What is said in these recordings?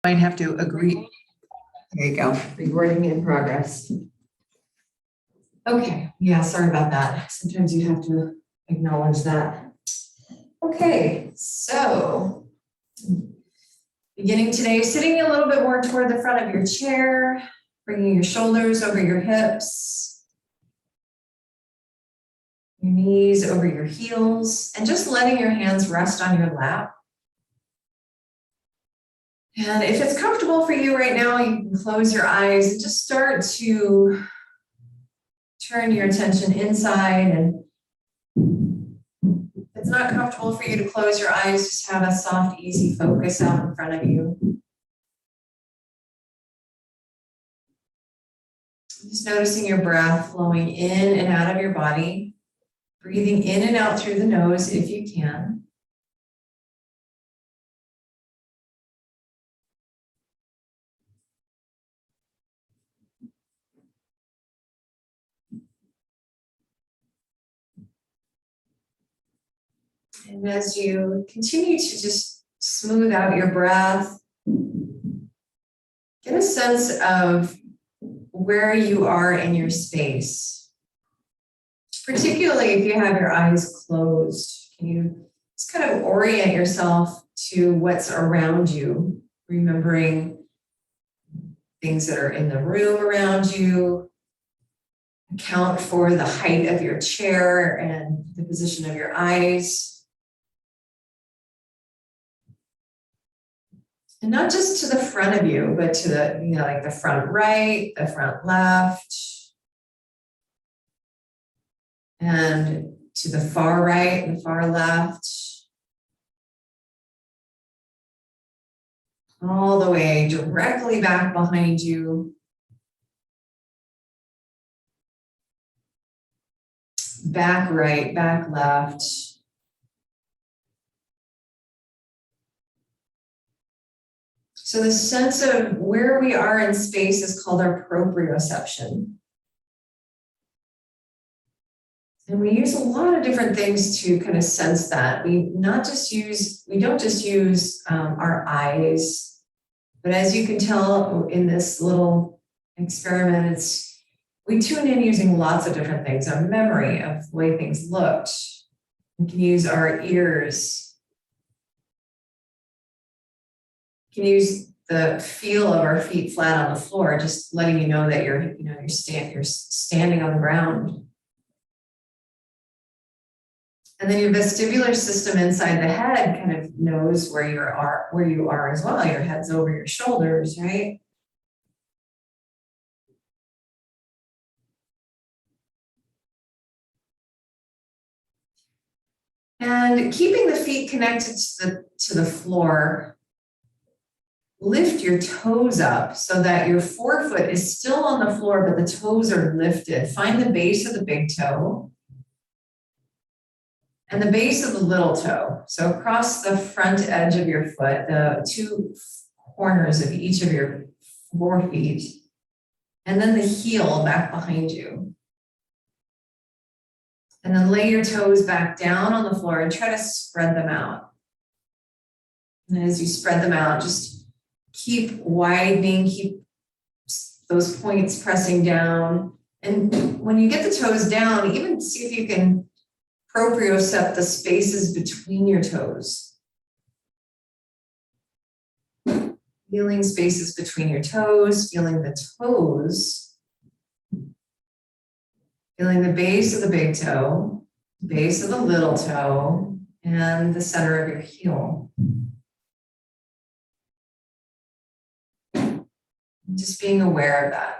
Might have to agree. There you go. Recording in progress. Okay, yeah, sorry about that. Sometimes you have to acknowledge that. Okay, so beginning today, sitting a little bit more toward the front of your chair, bringing your shoulders over your hips, your knees over your heels, and just letting your hands rest on your lap. And if it's comfortable for you right now, you can close your eyes and just start to turn your attention inside. And if it's not comfortable for you to close your eyes, just have a soft, easy focus out in front of you. Just noticing your breath flowing in and out of your body, breathing in and out through the nose if you can. And as you continue to just smooth out your breath, get a sense of where you are in your space. Particularly if you have your eyes closed, can you just kind of orient yourself to what's around you, remembering things that are in the room around you, account for the height of your chair and the position of your eyes. And not just to the front of you, but to the, like the front right, the front left, and to the far right and the far left, all the way directly back behind you, back right, back left. So the sense of where we are in space is called our proprioception. And we use a lot of different things to kind of sense that. We don't just use our eyes, but as you can tell in this little experiment, we tune in using lots of different things. Our memory of the way things looked. We can use our ears. You can use the feel of our feet flat on the floor, just letting you know that you're standing on the ground. And then your vestibular system inside the head kind of knows where you are as well. Your head's over your shoulders, right? And keeping the feet connected to the floor, lift your toes up so that your forefoot is still on the floor, but the toes are lifted. Find the base of the big toe and the base of the little toe. So across the front edge of your foot, the two corners of each of your 4 feet, and then the heel back behind you. And then lay your toes back down on the floor and try to spread them out. And as you spread them out, just keep widening, keep those points pressing down. And when you get the toes down, even see if you can propriocept the spaces between your toes. Feeling spaces between your toes, feeling the toes, feeling the base of the big toe, base of the little toe, and the center of your heel. Just being aware of that.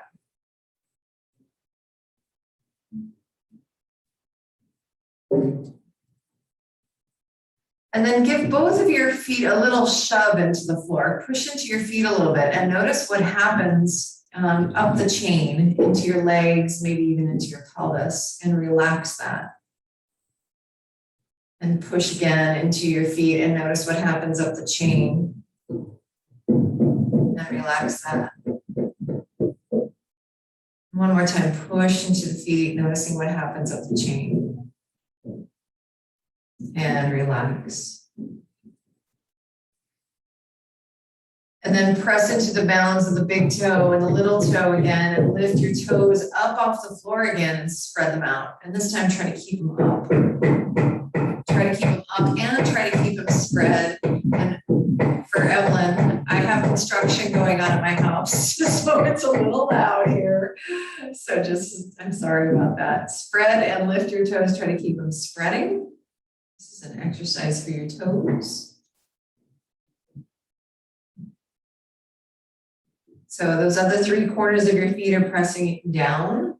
And then give both of your feet a little shove into the floor. Push into your feet a little bit and notice what happens up the chain into your legs, maybe even into your pelvis, and relax that. And push again into your feet and notice what happens up the chain. And relax that. One more time, push into the feet, noticing what happens up the chain. And relax. And then press into the bounds of the big toe and the little toe again, and lift your toes up off the floor again and spread them out. And this time try to keep them up. Try to keep them up and try to keep them spread. And for Evelyn, I have construction going on at my house, so it's a little loud here. So I'm sorry about that. Spread and lift your toes, try to keep them spreading. This is an exercise for your toes. So those other 3 corners of your feet are pressing down.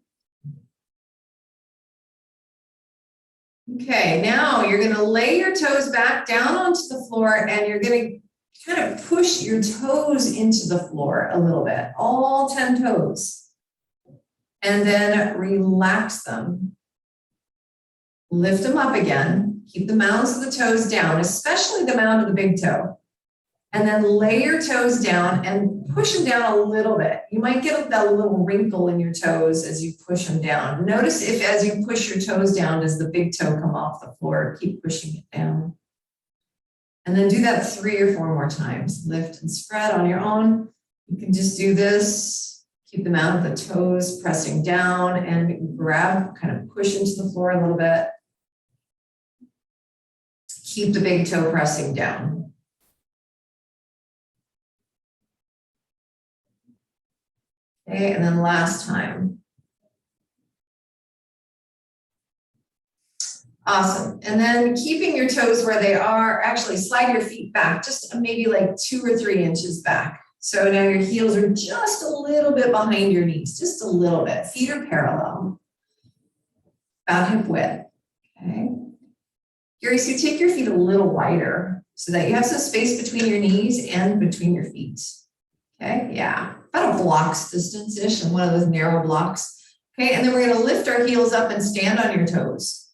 Okay, now you're going to lay your toes back down onto the floor, and you're going to kind of push your toes into the floor a little bit, all 10 toes. And then relax them. Lift them up again. Keep the mounds of the toes down, especially the mound of the big toe. And then lay your toes down and push them down a little bit. You might get that little wrinkle in your toes as you push them down. Notice if as you push your toes down, does the big toe come off the floor? Keep pushing it down. And then do that 3 or 4 more times. Lift and spread on your own. You can just do this. Keep them out of the toes, pressing down, and grab, kind of push into the floor a little bit. Keep the big toe pressing down. Okay, and then last time. Awesome. And then keeping your toes where they are, actually slide your feet back, just maybe like 2 or 3 inches back. So now your heels are just a little bit behind your knees, just a little bit. Feet are parallel, about hip width. Okay. Curious, you take your feet a little wider so that you have some space between your knees and between your feet. Okay, yeah, about a block's distance-ish, and one of those narrow blocks. Okay, and then we're going to lift our heels up and stand on your toes.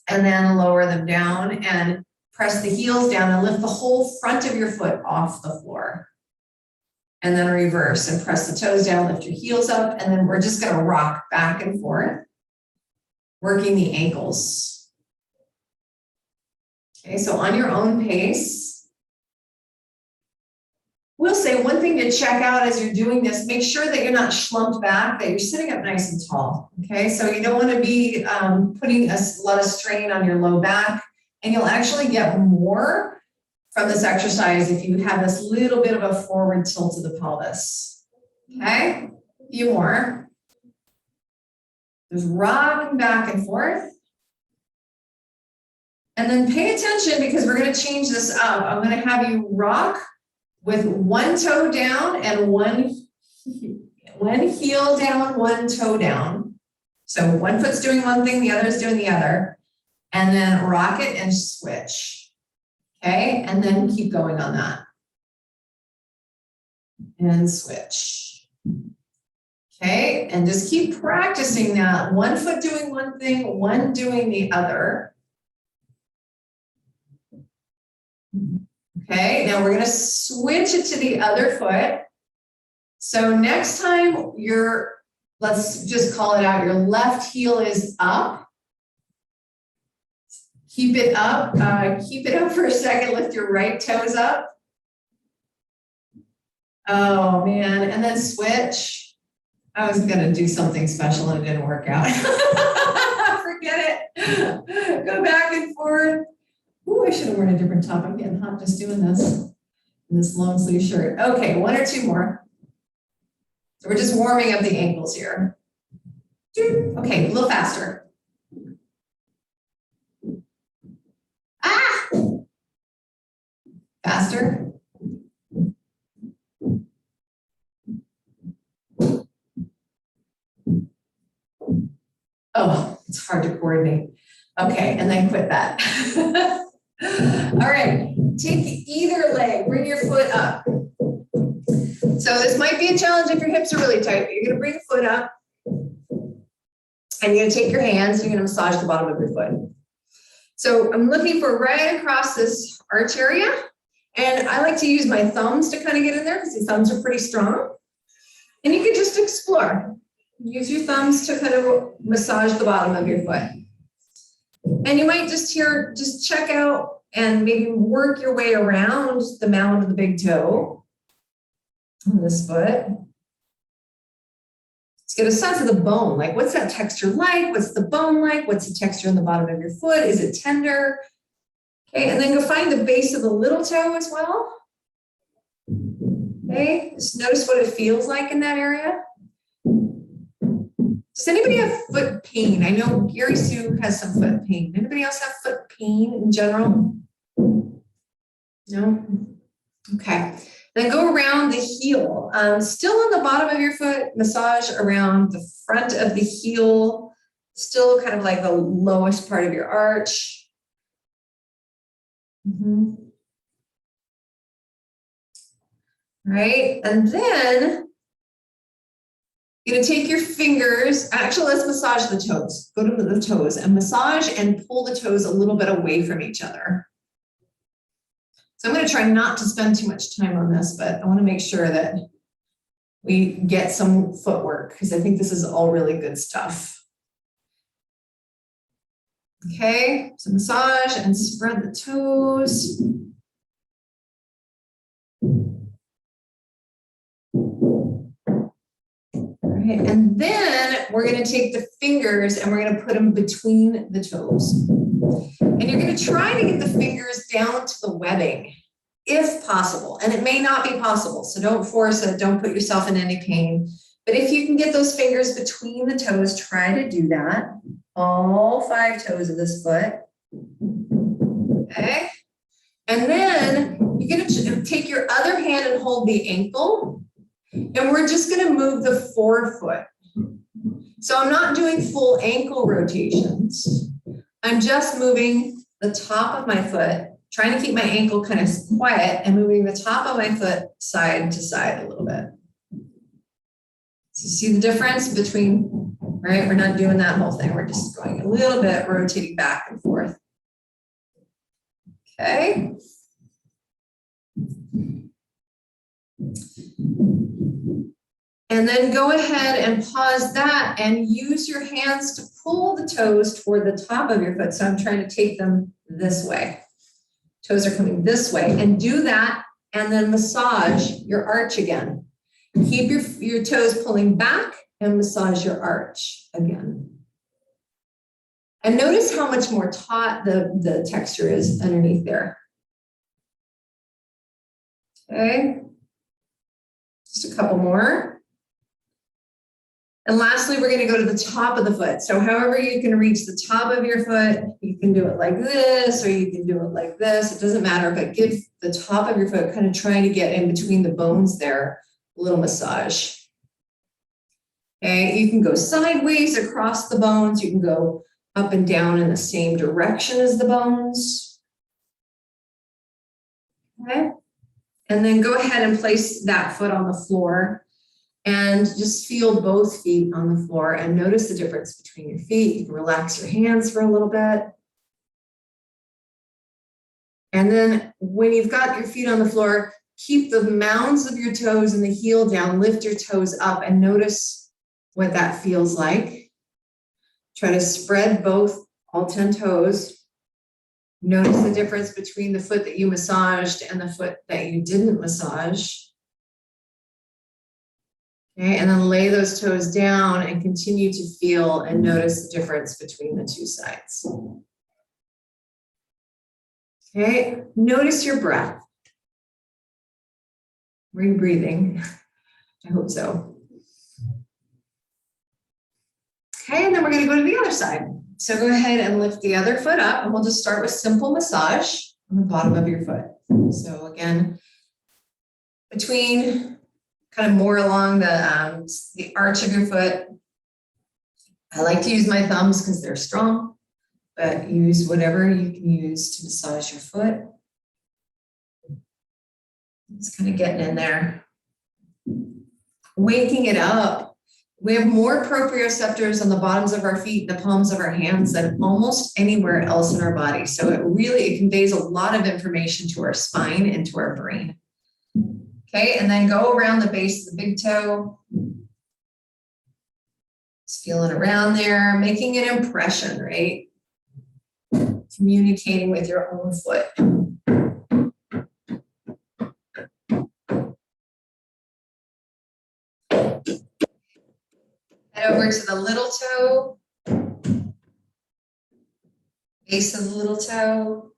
And then lower them down and press the heels down and lift the whole front of your foot off the floor. And then reverse and press the toes down, lift your heels up, and then we're just going to rock back and forth, working the ankles. Okay, so on your own pace. We'll say one thing to check out as you're doing this, make sure that you're not slumped back, that you're sitting up nice and tall, okay? So you don't want to be putting a lot of strain on your low back, and you'll actually get more from this exercise if you have this little bit of a forward tilt of the pelvis, okay? A few more. Just rocking back and forth. And then pay attention because we're going to change this up. I'm going to have you rock with 1 toe down and one heel down, 1 toe down. So one foot's doing one thing, the other is doing the other. And then rock it and switch. Okay, and then keep going on that. And switch. Okay, and just keep practicing that. 1 foot doing one thing, 1 doing the other. Okay, now we're going to switch it to the other foot. So next time let's just call it out, your left heel is up. Keep it up for a second, lift your right toes up. Oh man, and then switch. I was going to do something special and it didn't work out. Forget it. Go back and forth. Ooh, I should have worn a different top. I'm getting hot just doing this in this long sleeve shirt. Okay, 1 or 2 more. So we're just warming up the ankles here. Okay, a little faster. Ah! Faster. Oh, it's hard to coordinate. Okay, and then quit that. All right, take either leg, bring your foot up. So this might be a challenge if your hips are really tight, but you're gonna bring the foot up and you're gonna take your hands and you're gonna massage the bottom of your foot. So I'm looking for right across this arch area, and I like to use my thumbs to kind of get in there because the thumbs are pretty strong. And you can just explore. Use your thumbs to kind of massage the bottom of your foot. And you might just check out and maybe work your way around the mound of the big toe on this foot. Let's get a sense of the bone. Like, what's that texture like? What's the bone like? What's the texture on the bottom of your foot? Is it tender? Okay, and then go find the base of the little toe as well. Okay, just notice what it feels like in that area. Does anybody have foot pain? I know Gary Sue has some foot pain. Anybody else have foot pain in general? No? Okay. Then go around the heel. Still on the bottom of your foot, massage around the front of the heel, still kind of like the lowest part of your arch. Right? And then you're going to take your fingers, actually let's massage the toes. Go to the toes and massage and pull the toes a little bit away from each other. So I'm going to try not to spend too much time on this, but I want to make sure that we get some footwork because I think this is all really good stuff. Okay, so massage and spread the toes. Right, and then we're going to take the fingers and we're going to put them between the toes. And you're going to try to get the fingers down to the webbing, if possible. And it may not be possible, so don't force it. Don't put yourself in any pain. But if you can get those fingers between the toes, try to do that. All 5 toes of this foot. Okay. And then you're going to take your other hand and hold the ankle. And we're just going to move the forefoot. So I'm not doing full ankle rotations. I'm just moving the top of my foot, trying to keep my ankle kind of quiet and moving the top of my foot side to side a little bit. So see the difference between, right? We're not doing that whole thing. We're just going a little bit, rotating back and forth. Okay. And then go ahead and pause that and use your hands to pull the toes toward the top of your foot. So I'm trying to take them this way. Toes are coming this way, and do that and then massage your arch again. Keep your toes pulling back and massage your arch again. And notice how much more taut the texture is underneath there. Okay. Just a couple more. And lastly, we're going to go to the top of the foot. So however you can reach the top of your foot, you can do it like this, or you can do it like this. It doesn't matter, but give the top of your foot, kind of trying to get in between the bones there, a little massage. Okay, you can go sideways across the bones. You can go up and down in the same direction as the bones. Okay, and then go ahead and place that foot on the floor. And just feel both feet on the floor and notice the difference between your feet. You can relax your hands for a little bit. And then when you've got your feet on the floor, keep the mounds of your toes and the heel down, lift your toes up and notice what that feels like. Try to spread all 10 toes. Notice the difference between the foot that you massaged and the foot that you didn't massage. Okay, and then lay those toes down and continue to feel and notice the difference between the two sides. Okay, notice your breath. Were you breathing? I hope so. Okay, and then we're going to go to the other side. So go ahead and lift the other foot up, and we'll just start with simple massage on the bottom of your foot. So again, between kind of more along the arch of your foot. I like to use my thumbs because they're strong, but use whatever you can use to massage your foot. Just kind of getting in there. Waking it up. We have more proprioceptors on the bottoms of our feet, the palms of our hands than almost anywhere else in our body. So it conveys a lot of information to our spine and to our brain. Okay, and then go around the base of the big toe. Just feeling around there, making an impression, right? communicating with your own foot. Head over to the little toe, base of the little toe.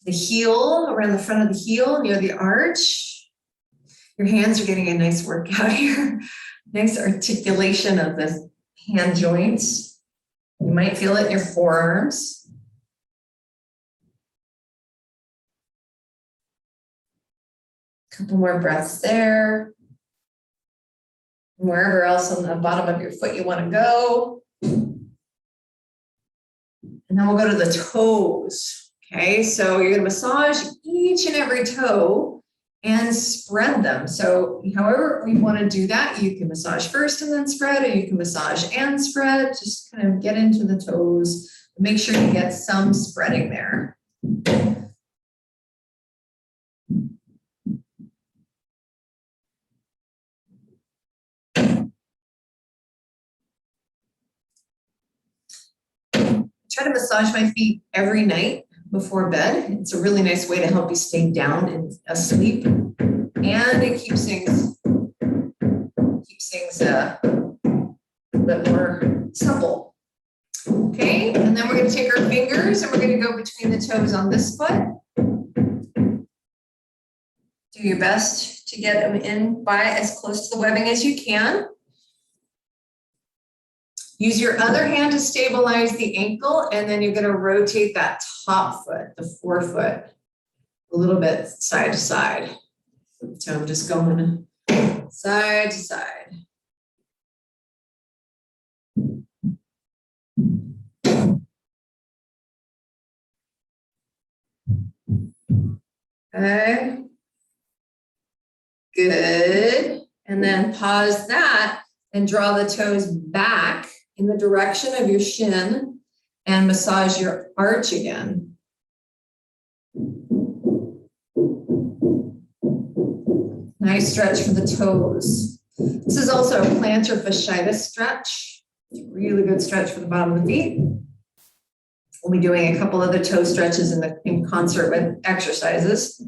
The heel, around the front of the heel, near the arch. Your hands are getting a nice workout here. Nice articulation of the hand joints. You might feel it in your forearms. Couple more breaths there. Wherever else on the bottom of your foot you want to go. And then we'll go to the toes. Okay, so you're going to massage each and every toe and spread them. So however we want to do that, you can massage first and then spread, or you can massage and spread. Just kind of get into the toes. Make sure you get some spreading there. Try to massage my feet every night before bed. It's a really nice way to help you stay down and asleep. And it keeps things a bit more supple. Okay, and then we're going to take our fingers and we're going to go between the toes on this foot. Do your best to get them in by as close to the webbing as you can. Use your other hand to stabilize the ankle, and then you're going to rotate that top foot, the forefoot, a little bit side to side. So I'm just going side to side. Okay. Good. And then pause that and draw the toes back in the direction of your shin and massage your arch again. Nice stretch for the toes. This is also a plantar fasciitis stretch. It's a really good stretch for the bottom of the feet. We'll be doing a couple other toe stretches in concert with exercises.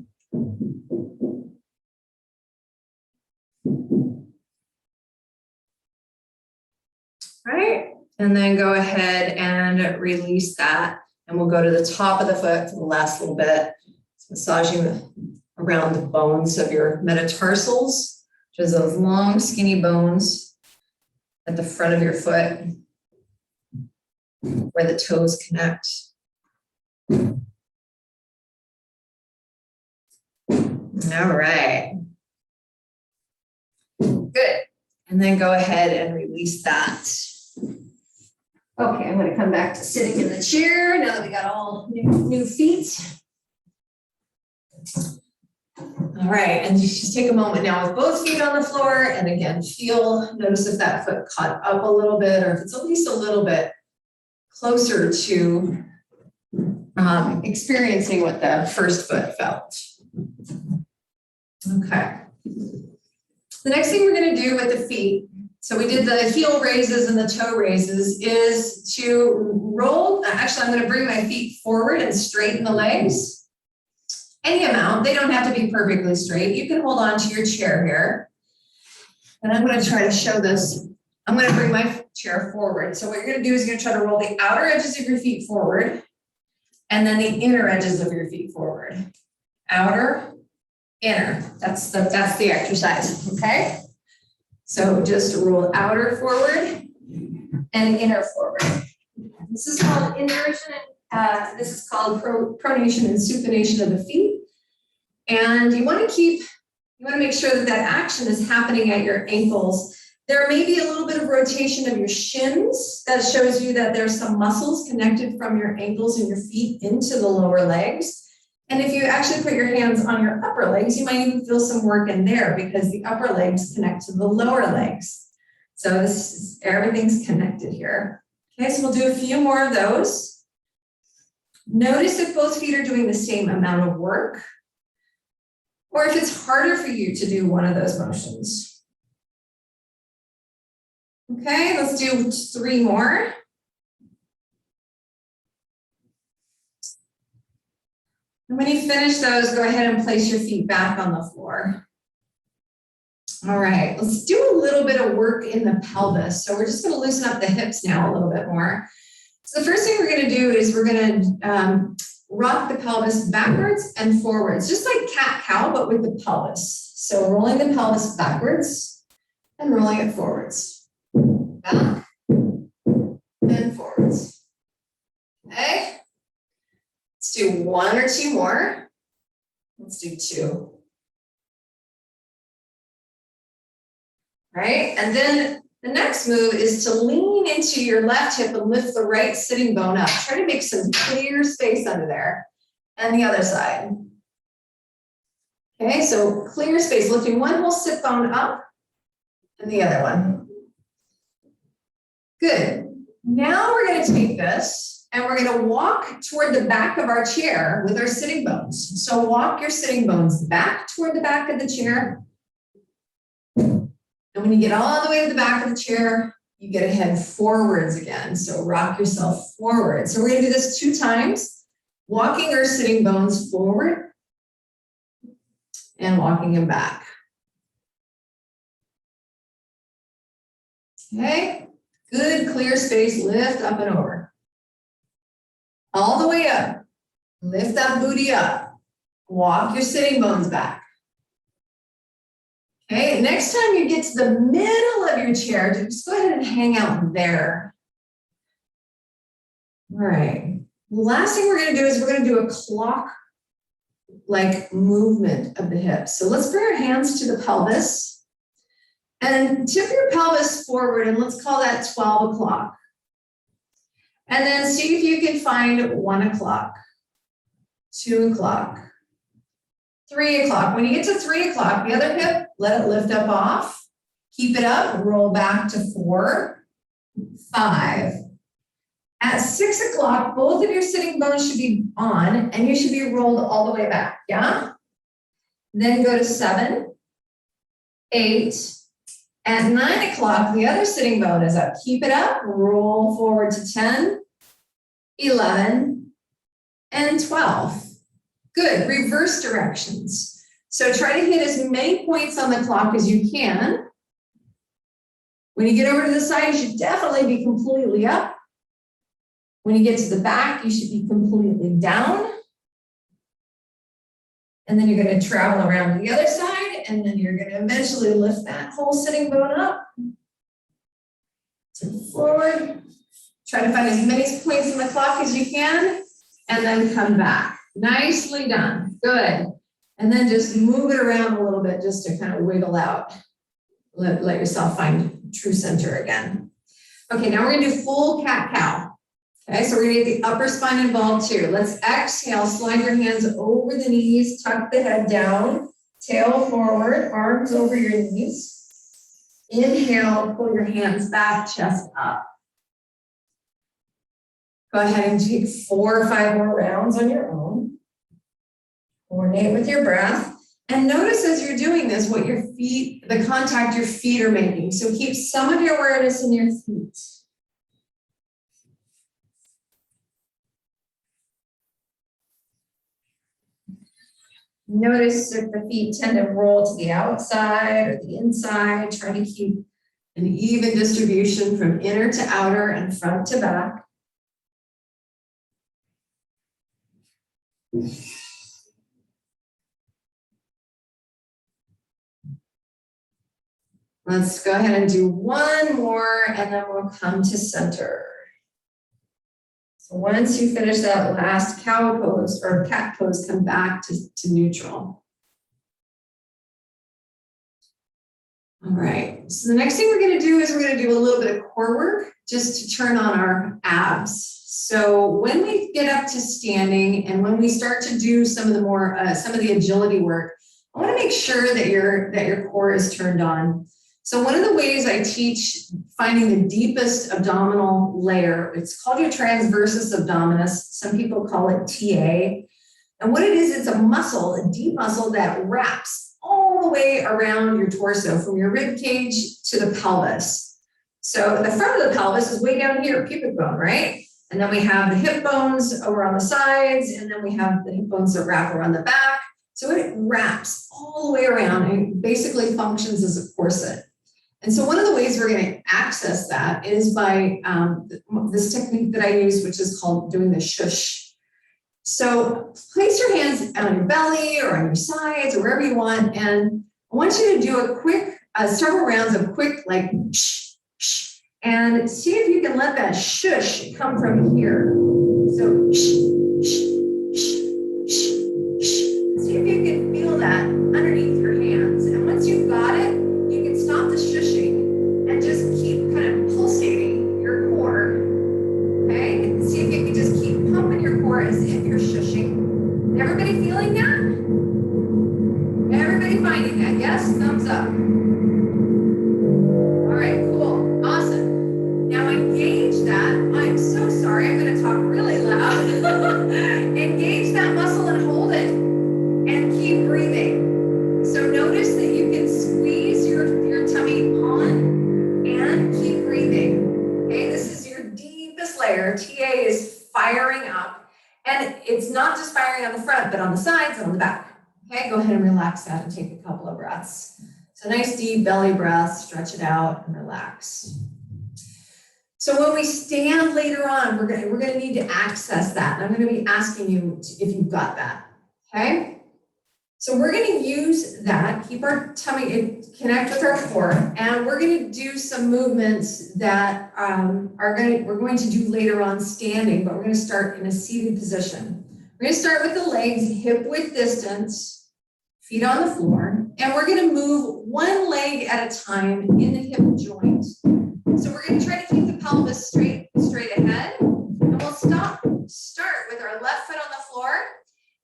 Right, and then go ahead and release that. And we'll go to the top of the foot for the last little bit. It's massaging around the bones of your metatarsals, which is those long, skinny bones at the front of your foot where the toes connect. All right. Good. And then go ahead and release that. Okay, I'm going to come back to sitting in the chair now that we got all new feet. All right, and just take a moment now with both feet on the floor, and again, notice if that foot caught up a little bit, or if it's at least a little bit closer to experiencing what the first foot felt. Okay. The next thing we're going to do with the feet, so we did the heel raises and the toe raises, is to roll. Actually, I'm going to bring my feet forward and straighten the legs. Any amount, they don't have to be perfectly straight. You can hold on to your chair here. And I'm going to try to show this. I'm going to bring my chair forward. So what you're going to do is you're going to try to roll the outer edges of your feet forward, and then the inner edges of your feet forward. Outer, inner. That's the exercise, okay? So just roll outer forward and inner forward. This is called inversion. This is called pronation and supination of the feet. And you want to make sure that that action is happening at your ankles. There may be a little bit of rotation of your shins. That shows you that there's some muscles connected from your ankles and your feet into the lower legs. And if you actually put your hands on your upper legs, you might even feel some work in there because the upper legs connect to the lower legs. So everything's connected here. Okay, so we'll do a few more of those. Notice if both feet are doing the same amount of work, or if it's harder for you to do one of those motions. Okay, let's do 3 more. And when you finish those, go ahead and place your feet back on the floor. All right, let's do a little bit of work in the pelvis. So we're just going to loosen up the hips now a little bit more. So the first thing we're going to do is we're going to rock the pelvis backwards and forwards, just like cat-cow, but with the pelvis. So rolling the pelvis backwards and rolling it forwards. Back and forwards. Okay. Let's do 1 or 2 more. Let's do 2. Right? And then the next move is to lean into your left hip and lift the right sitting bone up. Try to make some clear space under there. And the other side. Okay, so clear space, lifting one whole sit bone up and the other one. Good. Now we're going to take this and we're going to walk toward the back of our chair with our sitting bones. So walk your sitting bones back toward the back of the chair. And when you get all the way to the back of the chair, you get to head forwards again. So rock yourself forward. So we're going to do this 2 times, walking our sitting bones forward and walking them back. Okay, good clear space, lift up and over. All the way up, lift that booty up, walk your sitting bones back. Okay, next time you get to the middle of your chair, just go ahead and hang out there. All right, the last thing we're going to do is we're going to do a clock-like movement of the hips. So let's bring our hands to the pelvis and tip your pelvis forward, and let's call that 12 o'clock. And then see if you can find 1 o'clock, 2 o'clock, 3 o'clock. When you get to 3 o'clock, the other hip, let it lift up off. Keep it up, roll back to 4, 5. At 6 o'clock, both of your sitting bones should be on and you should be rolled all the way back, yeah? Then go to 7, 8. At 9 o'clock, the other sitting bone is up. Keep it up, roll forward to 10, 11, and 12. Good, reverse directions. So try to hit as many points on the clock as you can. When you get over to the side, you should definitely be completely up. When you get to the back, you should be completely down. And then you're going to travel around to the other side, and then you're going to eventually lift that whole sitting bone up. To forward. Try to find as many points on the clock as you can, and then come back. Nicely done. Good. And then just move it around a little bit just to kind of wiggle out. Let yourself find true center again. Okay, now we're going to do full cat-cow. Okay, so we're going to get the upper spine involved too. Let's exhale, slide your hands over the knees, tuck the head down, tail forward, arms over your knees. Inhale, pull your hands back, chest up. Go ahead and take 4 or 5 more rounds on your own. Coordinate with your breath. And notice as you're doing this, what your feet, the contact your feet are making. So keep some of your awareness in your feet. Notice if the feet tend to roll to the outside or the inside. Try to keep an even distribution from inner to outer and front to back. Let's go ahead and do 1 more and then we'll come to center. So once you finish that last cow pose or cat pose, come back to neutral. All right, so the next thing we're going to do is we're going to do a little bit of core work just to turn on our abs. So when we get up to standing and when we start to do some of the agility work, I want to make sure that your core is turned on. So one of the ways I teach finding the deepest abdominal layer, it's called your transversus abdominis. Some people call it TA. And what it is, it's a muscle, a deep muscle that wraps all the way around your torso from your rib cage to the pelvis. So the front of the pelvis is way down here, pubic bone, right? And then we have the hip bones over on the sides, and then we have the hip bones that wrap around the back. So it wraps all the way around and basically functions as a corset. And so one of the ways we're going to access that is by this technique that I use, which is called doing the shush. So place your hands on your belly or on your sides or wherever you want, and I want you to do a quick, several rounds of quick, like shh, shh, and see if you can let that shush come from here. So shh, shh, shh, shh, shh. See if you can feel that underneath your hands. And once you've got it, you can stop the shushing and just keep kind of pulsating your core. Okay? And see if you can just keep pumping your core as if you're shushing. Everybody feeling that? Everybody finding that? Yes? Thumbs up. All right, cool. Awesome. Now engage that. I'm so sorry. I'm going to talk really loud. Engage that muscle and hold it. And keep breathing. So notice that you can squeeze your tummy on and keep breathing. Okay, this is your deepest layer. TA is firing up. And it's not just firing on the front, but on the sides and on the back. Okay, go ahead and relax that and take a couple of breaths. So nice deep belly breath, stretch it out and relax. So when we stand later on, we're gonna need to access that. And I'm gonna be asking you if you've got that, okay? So we're going to use that, keep our tummy, connect with our core, and we're going to do some movements that we're going to do later on standing, but we're going to start in a seated position. We're going to start with the legs hip width distance, feet on the floor, and we're going to move one leg at a time in the hip joint. So we're going to try to keep the pelvis straight ahead, and we'll start with our left foot on the floor,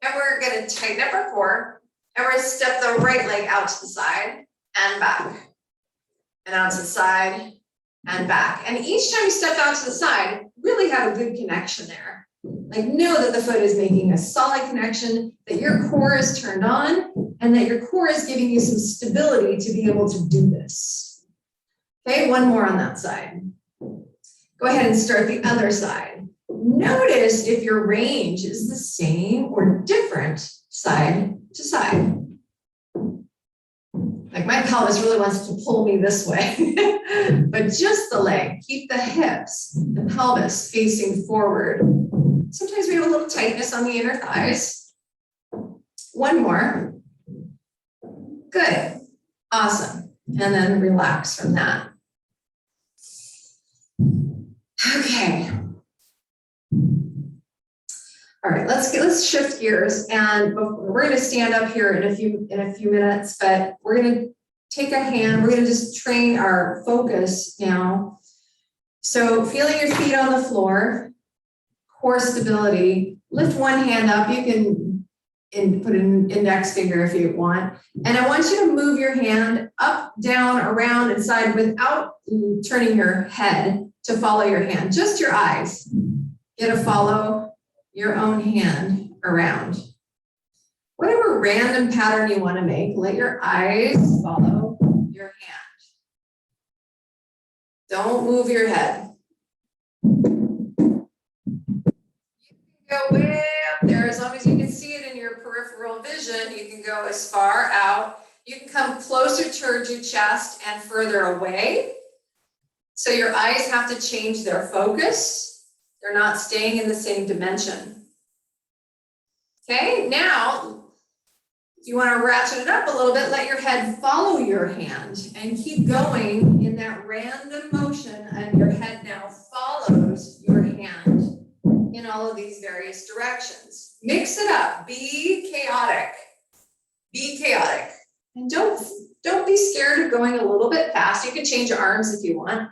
and we're going to tighten up our core. And we're going to step the right leg out to the side and back. And out to the side and back. And each time you step out to the side, really have a good connection there. Like know that the foot is making a solid connection, that your core is turned on, and that your core is giving you some stability to be able to do this. Okay, one more on that side. Go ahead and start the other side. Notice if your range is the same or different side to side. Like my pelvis really wants to pull me this way, but just the leg, keep the hips, the pelvis facing forward. Sometimes we have a little tightness on the inner thighs. One more. Good. Awesome. And then relax from that. Okay. All right, let's shift gears, and we're going to stand up here in a few minutes, but we're going to take a hand. We're going to just train our focus now. So feeling your feet on the floor, core stability. Lift one hand up. You can put an index finger if you want, and I want you to move your hand up, down, around, and side without turning your head to follow your hand. Just your eyes. Get a follow your own hand around. Whatever random pattern you want to make, let your eyes follow your hand. Don't move your head. You can go way up there as long as you can see it in your peripheral vision. You can go as far out. You can come closer towards your chest and further away. So your eyes have to change their focus. They're not staying in the same dimension. Okay, now, if you want to ratchet it up a little bit, let your head follow your hand and keep going in that random motion, and your head now follows your hand in all of these various directions. Mix it up, be chaotic. Be chaotic. And don't be scared of going a little bit fast. You can change your arms if you want.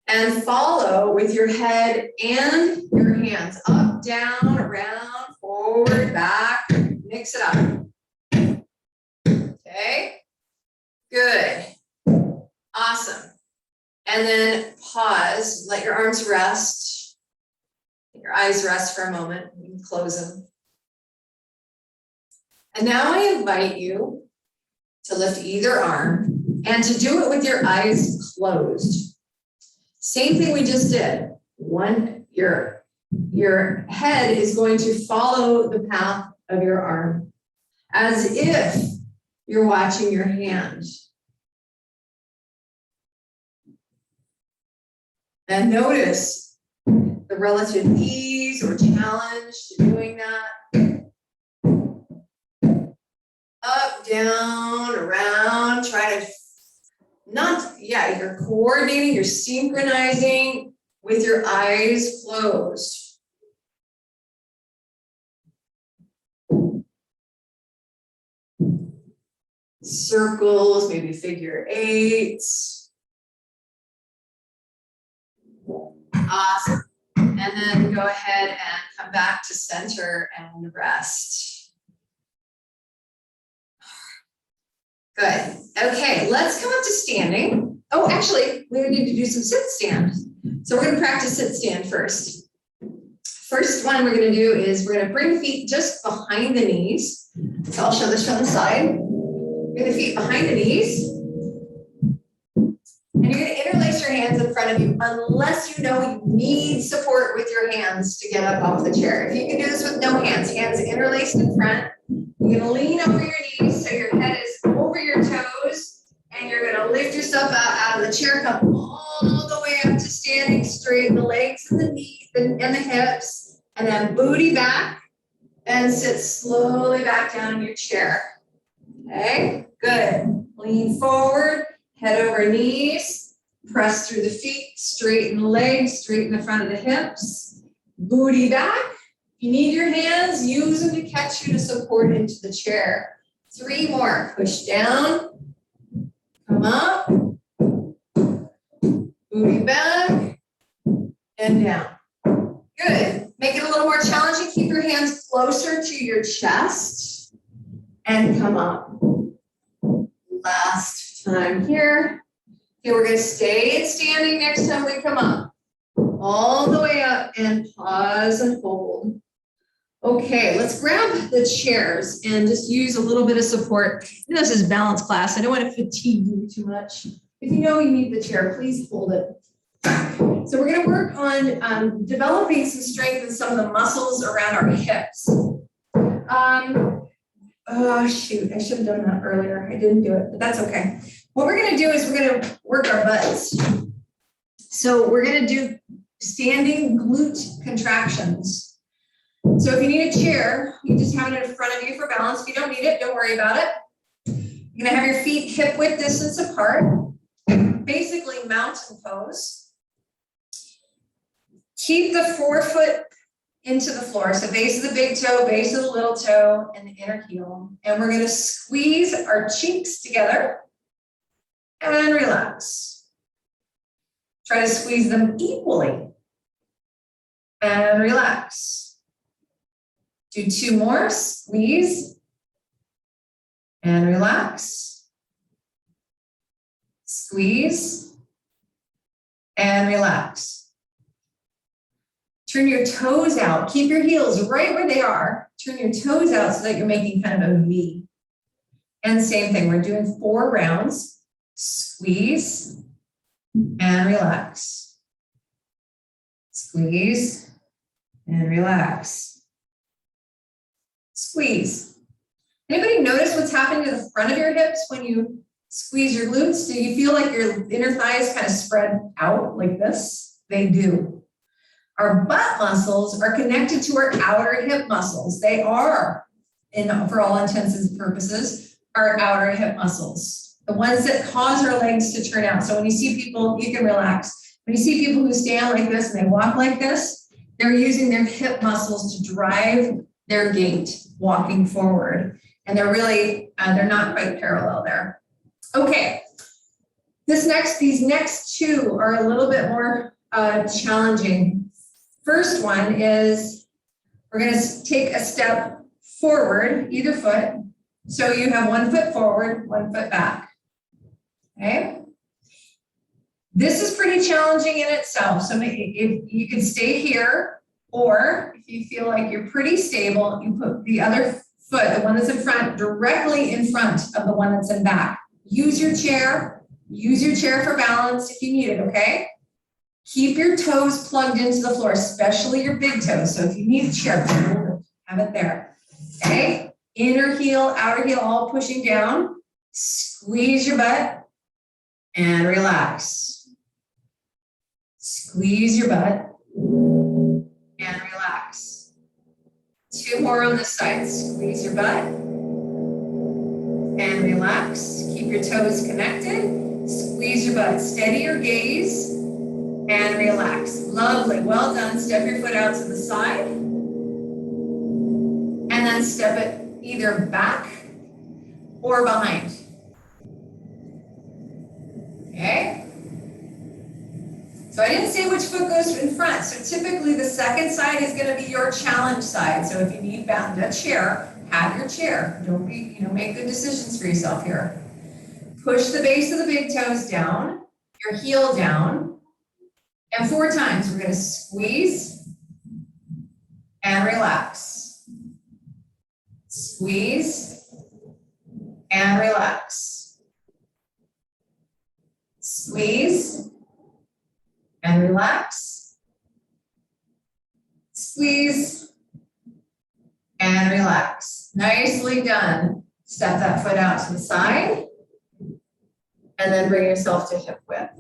And follow with your head and your hands up, down, around, forward, back. Mix it up. Okay, good, awesome. And then pause, let your arms rest. Let your eyes rest for a moment. You can close them. And now I invite you to lift either arm And to do it with your eyes closed. Same thing we just did. Your head is going to follow the path of your arm as if you're watching your hand. And notice the relative ease or challenge to doing that. Up, down, around, try to you're coordinating, you're synchronizing with your eyes closed. Circles, maybe figure eights. Awesome. And then go ahead and come back to center and rest. Good. Okay, let's come up to standing. Oh, actually, we need to do some sit stand. So we're going to practice sit stand first. First one we're going to do is we're going to bring feet just behind the knees. So I'll show this from the side. Bring the feet behind the knees. And you're going to interlace your hands in front of you unless you know you need support with your hands to get up off the chair. If you can do this with no hands, hands interlaced in front, you're going to lean over your knees so your head is over your toes, and you're going to lift yourself out of the chair, come all the way up to standing straight, the legs and the knees and the hips, and then booty back and sit slowly back down in your chair. Okay, good. Lean forward, head over knees, press through the feet, straighten the legs, straighten the front of the hips, booty back. If you need your hands, use them to catch you to support into the chair. 3 more. Push down, come up, booty back, and down. Good. Make it a little more challenging. Keep your hands closer to your chest and come up. Last time here. Okay, we're going to stay in standing next time we come up. All the way up and pause and hold. Okay, let's grab the chairs and just use a little bit of support. This is balance class. I don't want to fatigue you too much. If you know you need the chair, please hold it. So we're going to work on developing some strength in some of the muscles around our hips. Oh, shoot, I should have done that earlier. I didn't do it, but that's okay. What we're going to do is we're going to work our butts. So we're going to do standing glute contractions. So if you need a chair, you just have it in front of you for balance. If you don't need it, don't worry about it. You're going to have your feet hip width distance apart. Basically mountain pose. Keep the forefoot into the floor. So base of the big toe, base of the little toe, and the inner heel. And we're going to squeeze our cheeks together and relax. Try to squeeze them equally and relax. Do 2 more, squeeze and relax. Squeeze and relax. Turn your toes out. Keep your heels right where they are. Turn your toes out so that you're making kind of a V. And same thing, we're doing 4 rounds. Squeeze and relax. Squeeze and relax. Squeeze. Anybody notice what's happening to the front of your hips when you squeeze your glutes? Do you feel like your inner thighs kind of spread out like this? They do. Our butt muscles are connected to our outer hip muscles. They are, for all intents and purposes, our outer hip muscles. The ones that cause our legs to turn out. So when you see people, you can relax. When you see people who stand like this and they walk like this, they're using their hip muscles to drive their gait, walking forward. And they're really, they're not quite parallel there. Okay, these next 2 are a little bit more challenging. First one is we're going to take a step forward, either foot. So you have 1 foot forward, 1 foot back. Okay. This is pretty challenging in itself. So if you can stay here, or if you feel like you're pretty stable, you put the other foot, the one that's in front, directly in front of the one that's in back. Use your chair Use your chair for balance if you need it, okay? Keep your toes plugged into the floor, especially your big toes. So if you need a chair, have it there, okay? Inner heel, outer heel, all pushing down. Squeeze your butt and relax. Squeeze your butt and relax. 2 more on this side. Squeeze your butt and relax. Keep your toes connected. Squeeze your butt. Steady your gaze and relax. Lovely. Well done. Step your foot out to the side. And then step it either back or behind. Okay? So I didn't say which foot goes in front. So typically the second side is going to be your challenge side. So if you need a chair, have your chair. Don't be, make good decisions for yourself here. Push the base of the big toes down, your heel down, and 4 times. We're going to squeeze and relax. Squeeze and relax. Squeeze and relax. Squeeze and relax. Nicely done. Step that foot out to the side and then bring yourself to hip width.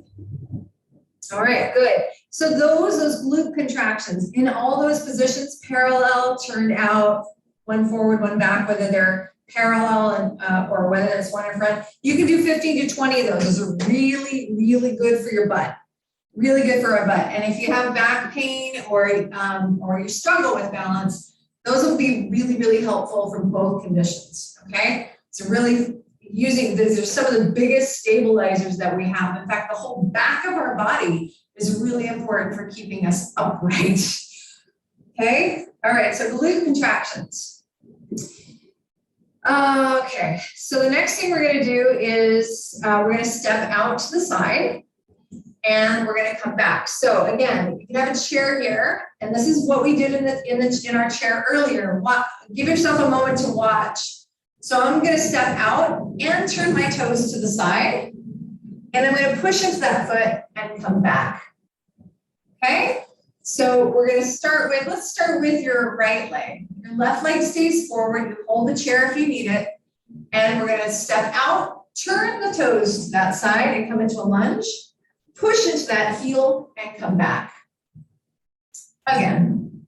All right, good. So those glute contractions in all those positions, parallel, turned out, one forward, one back, whether they're parallel and, or whether it's one in front, you can do 15 to 20 of those. Those are really, really good for your butt. Really good for our butt. And if you have back pain or you struggle with balance, those will be really, really helpful for both conditions, okay? So really these are some of the biggest stabilizers that we have. In fact, the whole back of our body is really important for keeping us upright, okay? All right, so glute contractions. Okay, so the next thing we're gonna do is we're gonna step out to the side. And we're going to come back. So again, you can have a chair here, and this is what we did in our chair earlier. Give yourself a moment to watch. So I'm going to step out and turn my toes to the side, and I'm going to push into that foot and come back. Okay? So we're going to let's start with your right leg. Your left leg stays forward. You hold the chair if you need it, and we're going to step out, turn the toes to that side, and come into a lunge. Push into that heel and come back. Again.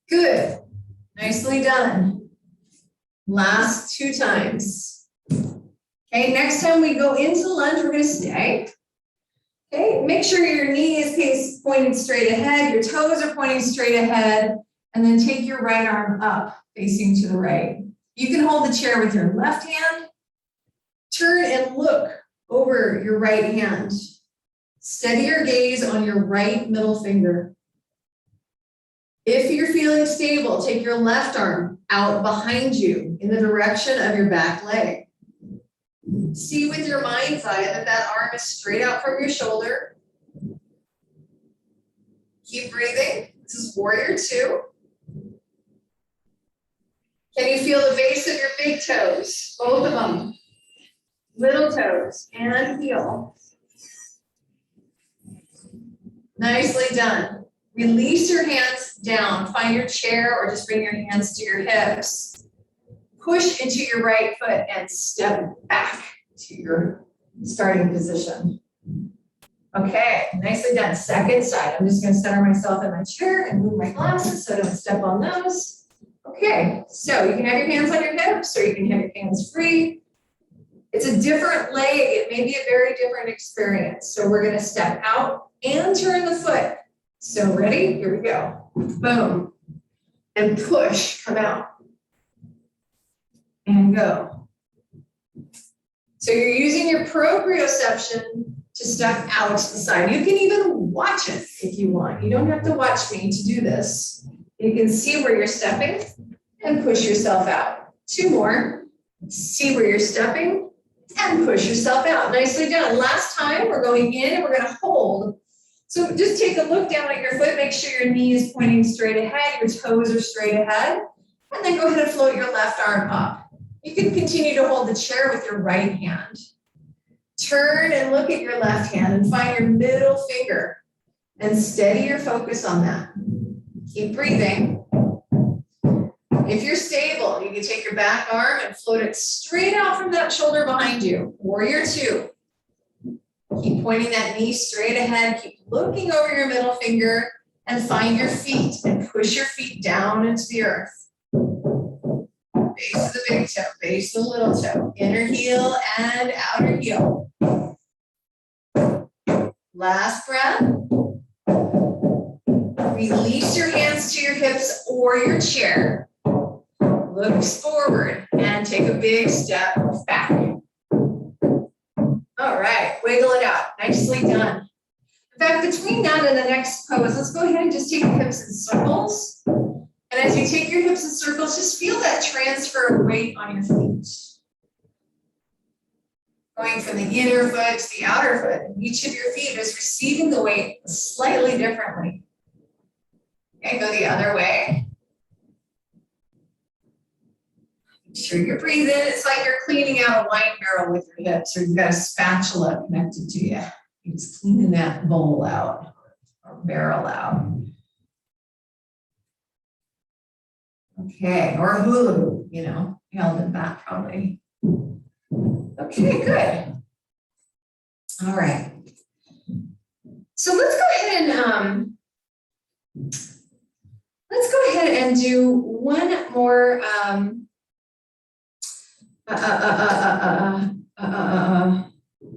Good. Nicely done. Last 2 times. Okay, next time we go into lunge, we're going to stay. Okay, make sure your knee is pointed straight ahead, your toes are pointing straight ahead, and then take your right arm up, facing to the right. You can hold the chair with your left hand, turn and look over your right hand. Steady your gaze on your right middle finger. If you're feeling stable, take your left arm out behind you in the direction of your back leg. See with your mind's eye that arm is straight out from your shoulder. Keep breathing. This is warrior 2. Can you feel the base of your big toes? Both of them. Little toes and heel. Nicely done. Release your hands down. Find your chair or just bring your hands to your hips. Push into your right foot and step back to your starting position. Okay, nicely done. Second side. I'm just going to center myself in my chair and move my glasses so I don't step on those. Okay, so you can have your hands on your hips or you can have your hands free. It's a different leg. It may be a very different experience. So we're going to step out and turn the foot. So ready? Here we go. Boom. And push. Come out. And go. So you're using your proprioception to step out to the side. You can even watch it if you want. You don't have to watch me to do this. You can see where you're stepping and push yourself out. 2 more. See where you're stepping and push yourself out. Nicely done. Last time, we're going in and we're going to hold. So just take a look down at your foot. Make sure your knee is pointing straight ahead. Your toes are straight ahead. And then go ahead and float your left arm up. You can continue to hold the chair with your right hand. Turn and look at your left hand and find your middle finger and steady your focus on that. Keep breathing. If you're stable, you can take your back arm and float it straight out from that shoulder behind you. Warrior two. Keep pointing that knee straight ahead. Keep looking over your middle finger and find your feet and push your feet down into the earth. Base of the big toe, base of the little toe, inner heel and outer heel. Last breath. Release your hands to your hips or your chair. Look forward and take a big step back. All right, wiggle it out. Nicely done. In fact, between that and the next pose, let's go ahead and just take your hips in circles. And as you take your hips in circles, just feel that transfer of weight on your feet. Going from the inner foot to the outer foot, and each of your feet is receiving the weight slightly differently. Okay, go the other way. Make sure you're breathing. It's like you're cleaning out a wine barrel with your hips, or you've got a spatula connected to you. You're just cleaning that bowl out or barrel out. Okay, or a hula hoop, you know, held in that probably. Okay, good. All right. So let's go ahead and do one more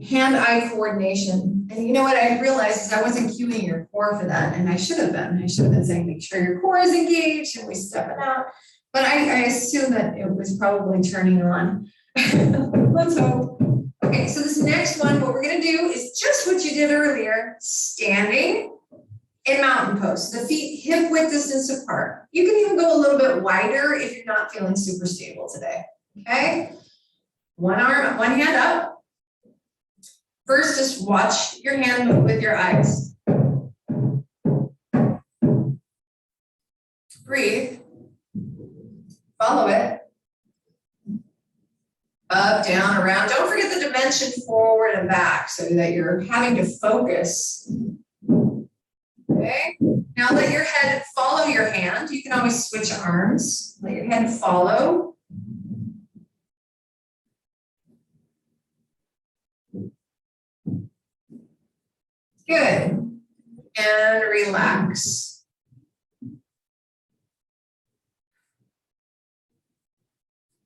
hand-eye coordination. And you know what I realized is I wasn't cueing your core for that, and I should have been. I should have been saying, make sure your core is engaged and we step it out. But I assume that it was probably turning on. Let's hope. Okay, so this next one, what we're gonna do is just what you did earlier, standing in mountain pose. The feet hip width distance apart. You can even go a little bit wider if you're not feeling super stable today, okay? One arm, one hand up. First, just watch your hand move with your eyes. Breathe. Follow it. Up, down, around. Don't forget the dimension forward and back so that you're having to focus. Okay. Now let your head follow your hand. You can always switch arms. Let your head follow. Good. And relax.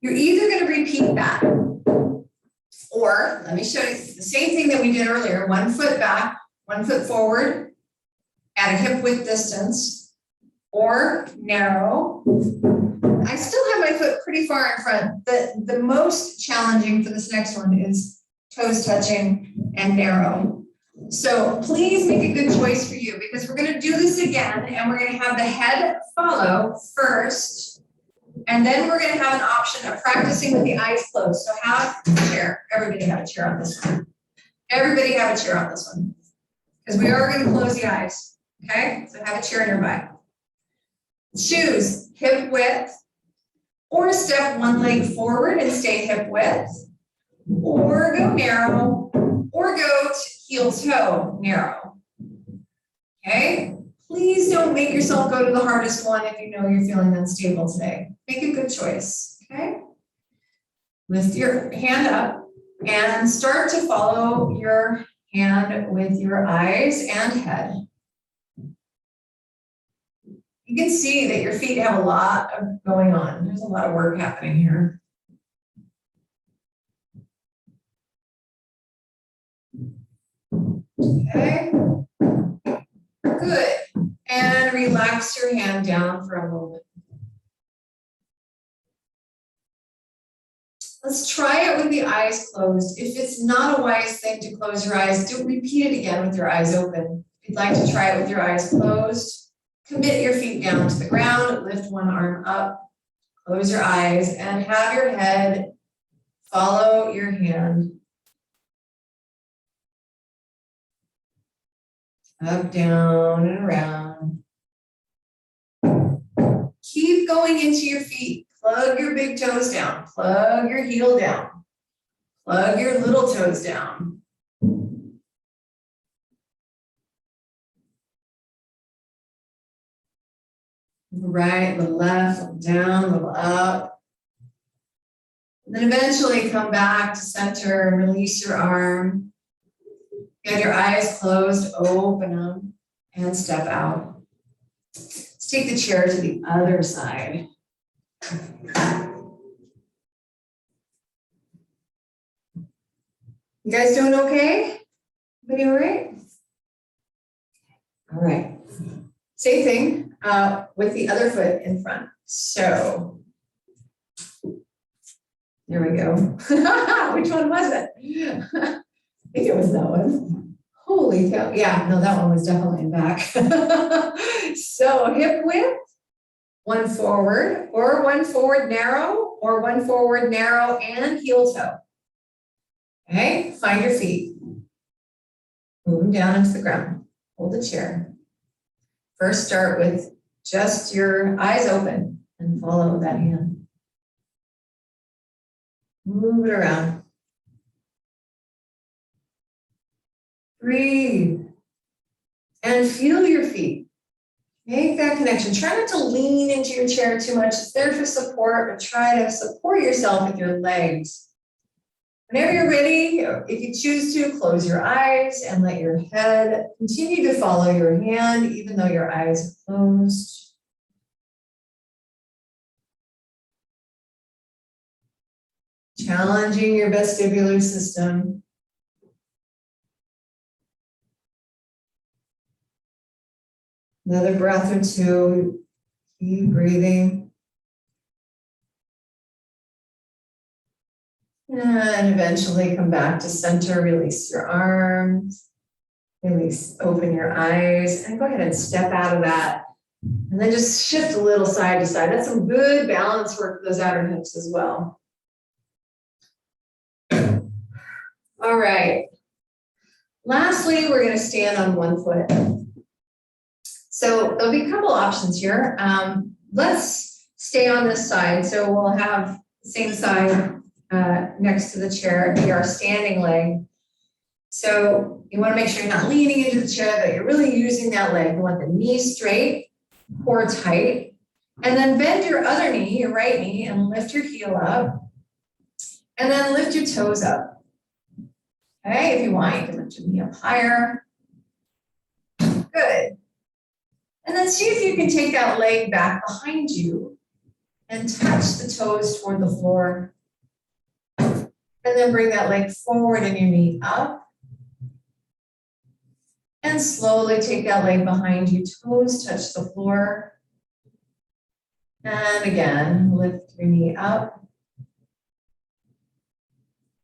You're either going to repeat that, or let me show you the same thing that we did earlier. 1 foot back, 1 foot forward at a hip width distance, or narrow. I still have my foot pretty far in front. The most challenging for this next one is toes touching and narrow. So please make a good choice for you, because we're going to do this again, and we're going to have the head follow first. And then we're going to have an option of practicing with the eyes closed. So have a chair. Everybody have a chair on this one. Everybody have a chair on this one. Because we are going to close the eyes. Okay? So have a chair nearby. Choose hip width, or step one leg forward and stay hip width, or go narrow, or go to heel toe narrow. Okay? Please don't make yourself go to the hardest one if you know you're feeling unstable today. Make a good choice, okay? Lift your hand up and start to follow your hand with your eyes and head. You can see that your feet have a lot of going on. There's a lot of work happening here. Okay, good. And relax your hand down for a moment. Let's try it with the eyes closed. If it's not a wise thing to close your eyes, repeat it again with your eyes open. If you'd like to try it with your eyes closed, commit your feet down to the ground, lift one arm up, close your eyes, and have your head follow your hand. Up, down, and around. Keep going. going into your feet. Plug your big toes down. Plug your heel down. Plug your little toes down. Right, little left, little down, little up. And then eventually come back to center, release your arm. You have your eyes closed, open them, and step out. Let's take the chair to the other side. You guys doing okay? Everybody all right? All right. Same thing with the other foot in front. So there we go. Which one was it? I think it was that one. Holy cow. Yeah, no, that one was definitely in back. So hip width, one forward, or one forward narrow, or one forward narrow and heel toe. Okay, find your feet. Move them down into the ground. Hold the chair. First, start with just your eyes open and follow that hand. Move it around. Breathe. And feel your feet. Make that connection. Try not to lean into your chair too much. It's there for support, but try to support yourself with your legs. Whenever you're ready, if you choose to, close your eyes and let your head continue to follow your hand, even though your eyes are closed. Challenging your vestibular system. Another breath or two. Keep breathing. And eventually come back to center, release your arms, release, open your eyes, and go ahead and step out of that. And then just shift a little side to side. That's some good balance work for those outer hips as well. All right. Lastly, we're going to stand on one foot. So there'll be a couple options here. Let's stay on this side. So we'll have the same side next to the chair, be our standing leg. So you want to make sure you're not leaning into the chair, but you're really using that leg. You want the knee straight, core tight, and then bend your other knee, your right knee, and lift your heel up. And then lift your toes up. Okay, if you want, you can lift your knee up higher. Good. And then see if you can take that leg back behind you and touch the toes toward the floor. And then bring that leg forward and your knee up. And slowly take that leg behind you, toes touch the floor. And again, lift your knee up.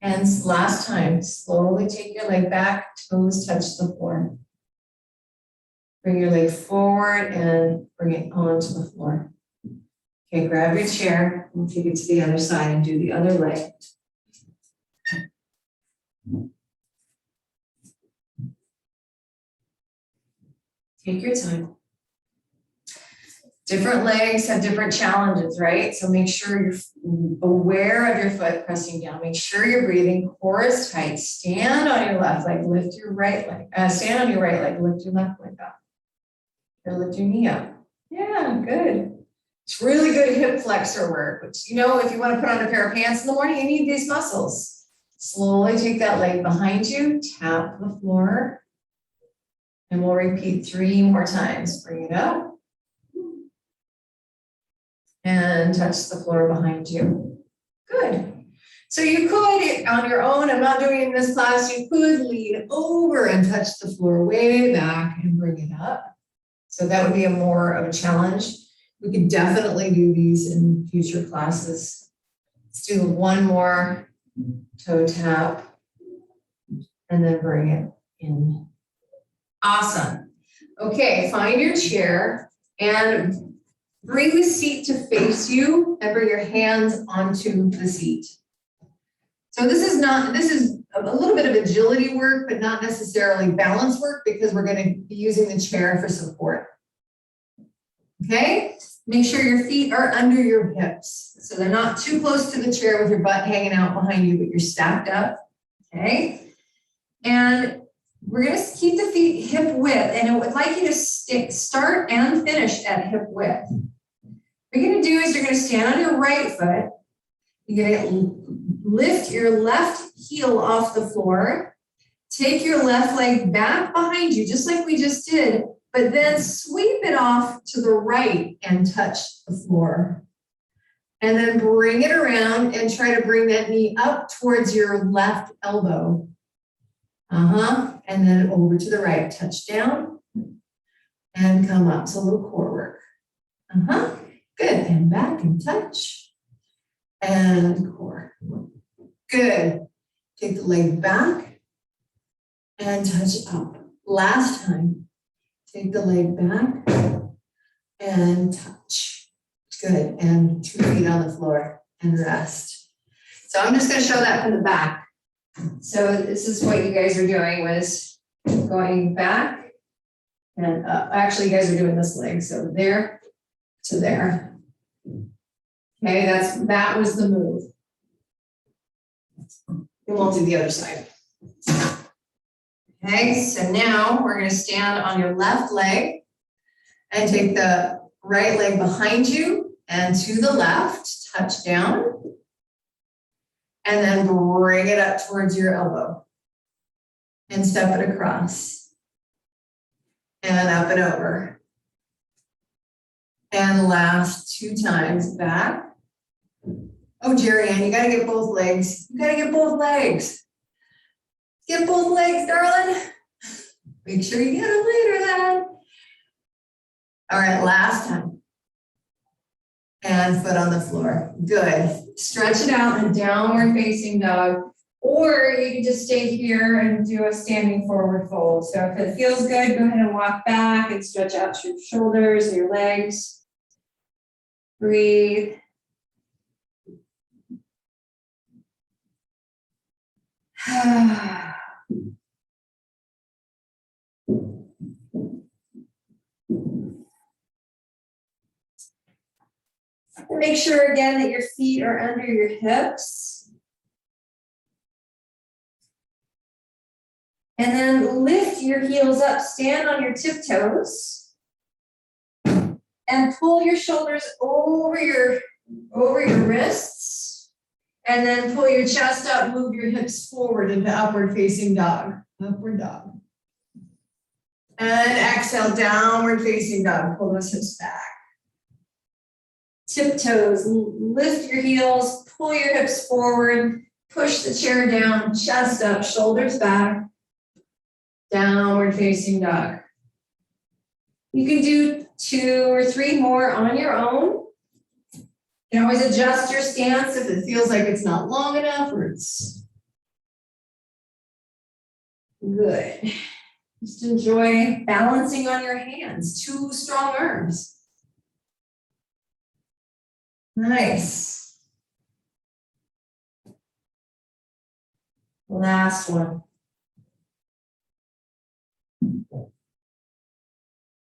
And last time, slowly take your leg back, toes touch the floor. Bring your leg forward and bring it onto the floor. Okay, grab your chair. We'll take it to the other side and do the other leg. Take your time. Different legs have different challenges, right? So make sure you're aware of your foot pressing down. Make sure you're breathing. Core is tight. Stand on your left leg. Lift your right leg. Stand on your right leg. Lift your left leg up. Or lift your knee up. Yeah, good. It's really good hip flexor work, which, you know, if you want to put on a pair of pants in the morning, you need these muscles. Slowly take that leg behind you. Tap the floor. And we'll repeat 3 more times. Bring it up. And touch the floor behind you. Good. So you could, on your own, I'm not doing it in this class, you could lean over and touch the floor way back and bring it up. So that would be more of a challenge. We could definitely do these in future classes. Let's do one more toe tap and then bring it in. Awesome. Okay, find your chair and bring the seat to face you and bring your hands onto the seat. So this is a little bit of agility work, but not necessarily balance work because we're going to be using the chair for support. Okay, Make sure your feet are under your hips. So they're not too close to the chair with your butt hanging out behind you, but you're stacked up, okay? And we're gonna keep the feet hip width, and I would like you to start and finish at hip width. What you're gonna do is you're gonna stand on your right foot. You're gonna lift your left heel off the floor. Take your left leg back behind you, just like we just did, but then sweep it off to the right and touch the floor. And then bring it around and try to bring that knee up towards your left elbow. And then over to the right, touch down and come up. So a little core work. Good, and back and touch and core. Good. Take the leg back and touch up. Last time. Take the leg back and touch. Good, and 2 feet on the floor and rest. So I'm just gonna show that from the back. So this is what you guys are doing, was going back and up. Actually, you guys are doing this leg, so there to there. Okay, that was the move. And we'll do the other side. Okay, so now we're gonna stand on your left leg and take the right leg behind you and to the left, touch down, and then bring it up towards your elbow and step it across and up and over. And last 2 times back. Oh, Jerry Ann, you gotta get both legs. You gotta get both legs. Get both legs, darling. Make sure you get them later then. All right, last time. And foot on the floor. Good. Stretch it out in downward facing dog. Or you can just stay here and do a standing forward fold. So if it feels good, go ahead and walk back and stretch out your shoulders and your legs. Breathe. Make sure again that your feet are under your hips. And then lift your heels up, stand on your tiptoes. And pull your shoulders over your wrists. And then pull your chest up, move your hips forward into upward facing dog. Upward dog. And exhale, downward facing dog. Pull those hips back. Tiptoes, lift your heels, pull your hips forward, push the chair down, chest up, shoulders back. Downward facing dog. You can do 2 or 3 more on your own. You can always adjust your stance if it feels like it's not long enough or it's good. Just enjoy balancing on your hands, 2 strong arms. Nice. Last one.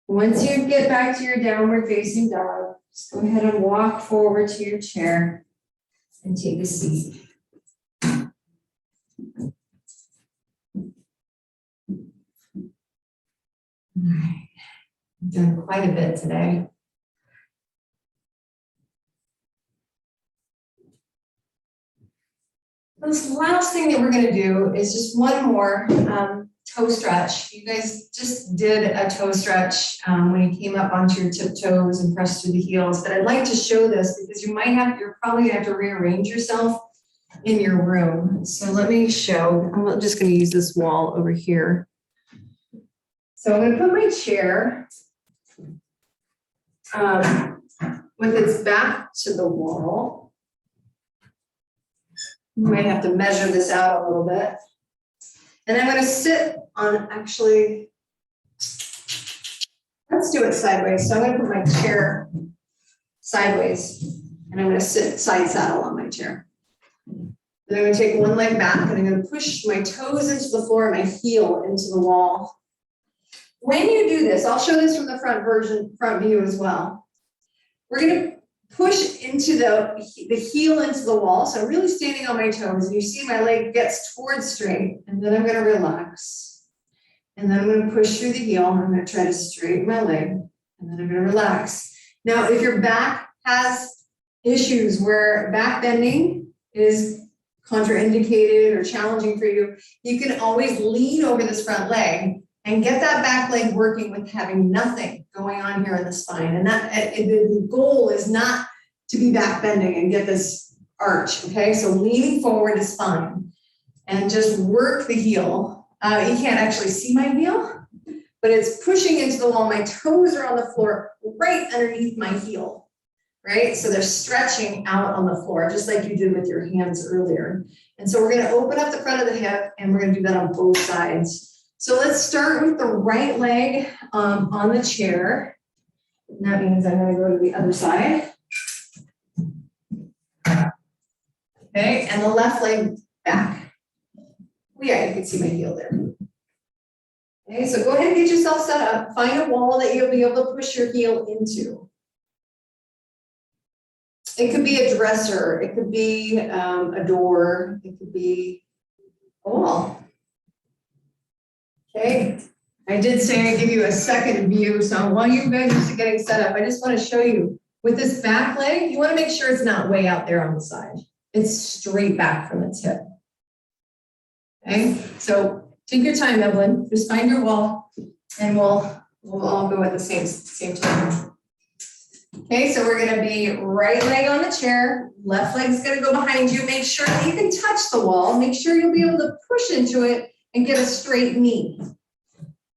Once you get back to your downward facing dog, just go ahead and walk forward to your chair and take a seat. All right. I've done quite a bit today. This last thing that we're going to do is just one more toe stretch. You guys just did a toe stretch when you came up onto your tiptoes and pressed through the heels, but I'd like to show this because you're probably gonna have to rearrange yourself in your room. So let me show. I'm just going to use this wall over here. So I'm going to put my chair with its back to the wall. You might have to measure this out a little bit. And I'm going to sit on, actually, let's do it sideways. So I'm going to put my chair sideways and I'm going to sit side saddle on my chair. Then I'm going to take one leg back and I'm going to push my toes into the floor and my heel into the wall. When you do this, I'll show this from the front view as well. We're gonna push into the heel into the wall. So I'm really standing on my toes, and you see my leg gets towards straight, and then I'm gonna relax. And then I'm gonna push through the heel, and I'm gonna try to straighten my leg, and then I'm gonna relax. Now, if your back has issues where back bending is contraindicated or challenging for you, you can always lean over this front leg and get that back leg working with having nothing going on here in the spine. And that the goal is not to be back bending and get this arch, okay? So leaning forward is fine. And just work the heel. You can't actually see my heel, but it's pushing into the wall. My toes are on the floor right underneath my heel, right? So they're stretching out on the floor, just like you did with your hands earlier. And so we're gonna open up the front of the hip, and we're gonna do that on both sides. So let's start with the right leg on the chair. And that means I'm gonna go to the other side. Okay, and the left leg back. Oh yeah, you can see my heel there. Okay, so go ahead and get yourself set up. Find a wall that you'll be able to push your heel into. It could be a dresser, it could be a door, it could be a wall. Okay, I did say I'd give you a second view, so while you guys are getting set up, I just want to show you, with this back leg, you want to make sure it's not way out there on the side. It's straight back from its hip. Okay, so take your time, Evelyn, just find your wall, and we'll all go at the same time. Okay, so we're gonna be right leg on the chair, left leg's gonna go behind you. Make sure that you can touch the wall. Make sure you'll be able to push into it and get a straight knee.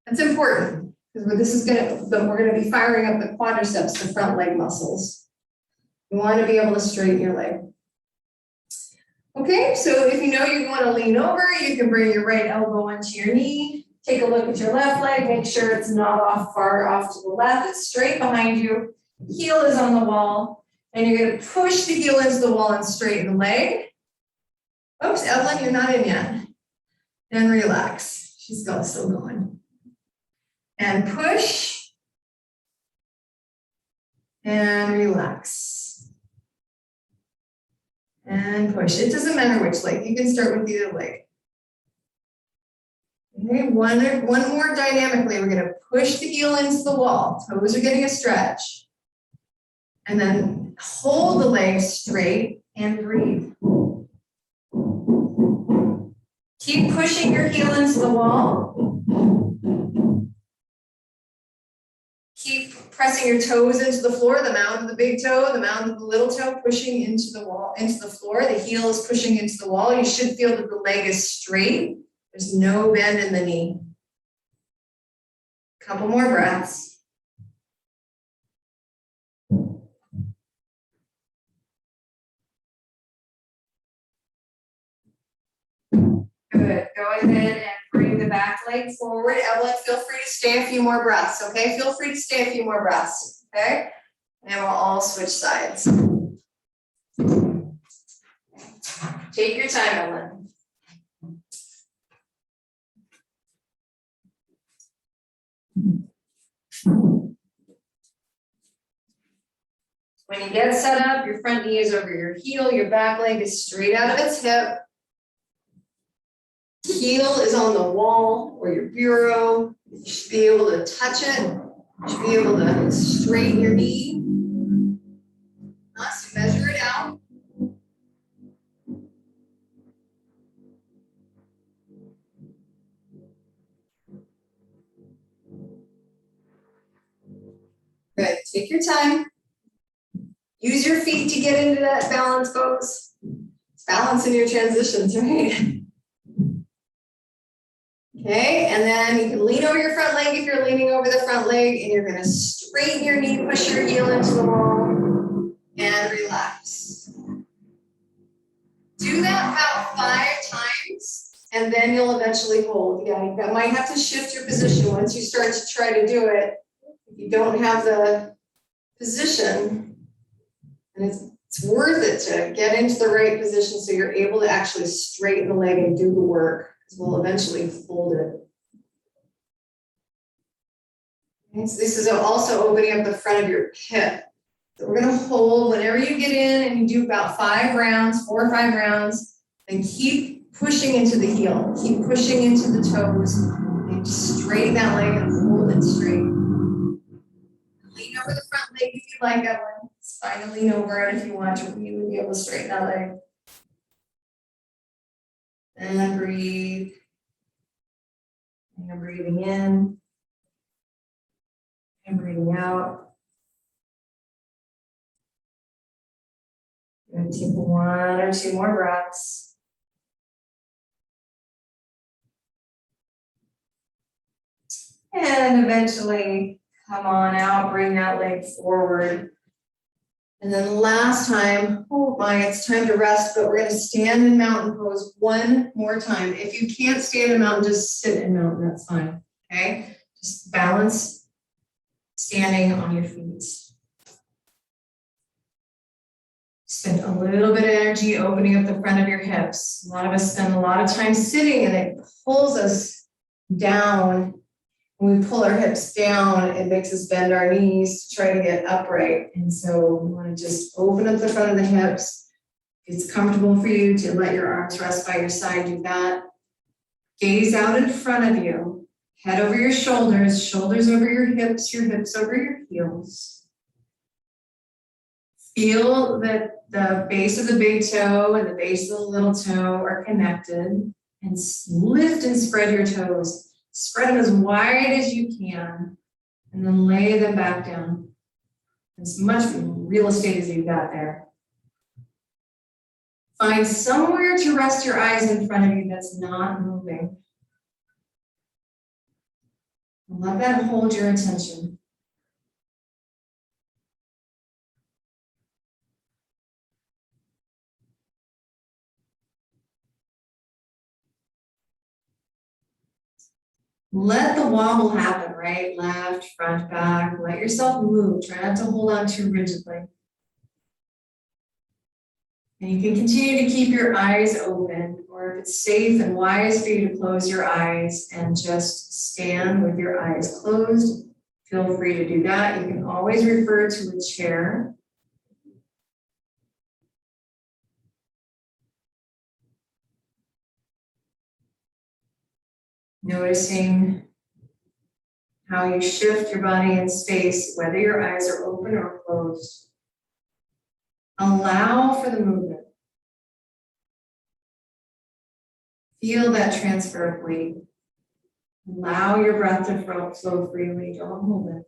That's important, because we're gonna be firing up the quadriceps, the front leg muscles. You wanna be able to straighten your leg. Okay, so if you know you wanna lean over, you can bring your right elbow onto your knee. Take a look at your left leg, make sure it's not far off to the left, it's straight behind you. Heel is on the wall, and you're going to push the heel into the wall and straighten the leg. Oops, Evelyn, you're not in yet. And relax. She's still going. And push. And relax. And push. It doesn't matter which leg. You can start with either leg. Okay, one more dynamically. We're going to push the heel into the wall. Toes are getting a stretch. And then hold the legs straight and breathe. Keep pushing your heel into the wall. Keep pressing your toes into the floor, the mound of the big toe, the mound of the little toe, pushing into the wall, into the floor. The heel is pushing into the wall. You should feel that the leg is straight. There's no bend in the knee. Couple more breaths. Good. Go ahead and bring the back leg forward. Evelyn, feel free to stay a few more breaths, okay? Feel free to stay a few more breaths, okay? And we'll all switch sides. Take your time, Evelyn. When you get set up, your front knee is over your heel, your back leg is straight out of its hip. Heel is on the wall or your bureau. You should be able to touch it. You should be able to straighten your knee. So measure it out. Good. Take your time. Use your feet to get into that balance pose. It's balance in your transitions, right? Okay, and then you can lean over your front leg if you're leaning over the front leg, and you're going to straighten your knee, push your heel into the wall, and relax. Do that about 5 times, and then you'll eventually hold. Yeah, you might have to shift your position once you start to try to do it. If you don't have the position, and it's worth it to get into the right position so you're able to actually straighten the leg and do the work. We'll eventually fold it. Okay, so this is also opening up the front of your hip. So we're gonna hold whenever you get in and you do about 5 rounds, 4 or 5 rounds, then keep pushing into the heel, keep pushing into the toes, and straighten that leg and hold it straight. Lean over the front leg if you like, Evelyn. It's fine to lean over it if you want to really be able to straighten that leg. And then breathe. And you're breathing in and breathing out. You're going to take 1 or 2 more breaths. And eventually come on out, bring that leg forward. And then last time, oh my, it's time to rest, but we're going to stand in mountain pose 1 more time. If you can't stand in mountain, just sit in mountain, that's fine, okay? Just balance standing on your feet. Spend a little bit of energy opening up the front of your hips. A lot of us spend a lot of time sitting and it pulls us down. When we pull our hips down, it makes us bend our knees to try to get upright. And so we want to just open up the front of the hips. If it's comfortable for you to let your arms rest by your side, do that. Gaze out in front of you. Head over your shoulders, shoulders over your hips over your heels. Feel that the base of the big toe and the base of the little toe are connected. And lift and spread your toes. Spread them as wide as you can, and then lay them back down. As much real estate as you've got there. Find somewhere to rest your eyes in front of you that's not moving. And let that hold your attention. Let the wobble happen, right? Left, front, back. Let yourself move. Try not to hold on too rigidly. And you can continue to keep your eyes open, or if it's safe and wise for you to close your eyes and just stand with your eyes closed, feel free to do that. You can always refer to a chair. Noticing how you shift your body in space, whether your eyes are open or closed. Allow for the movement. Feel that transfer of weight. Allow your breath to flow freely. Don't hold it.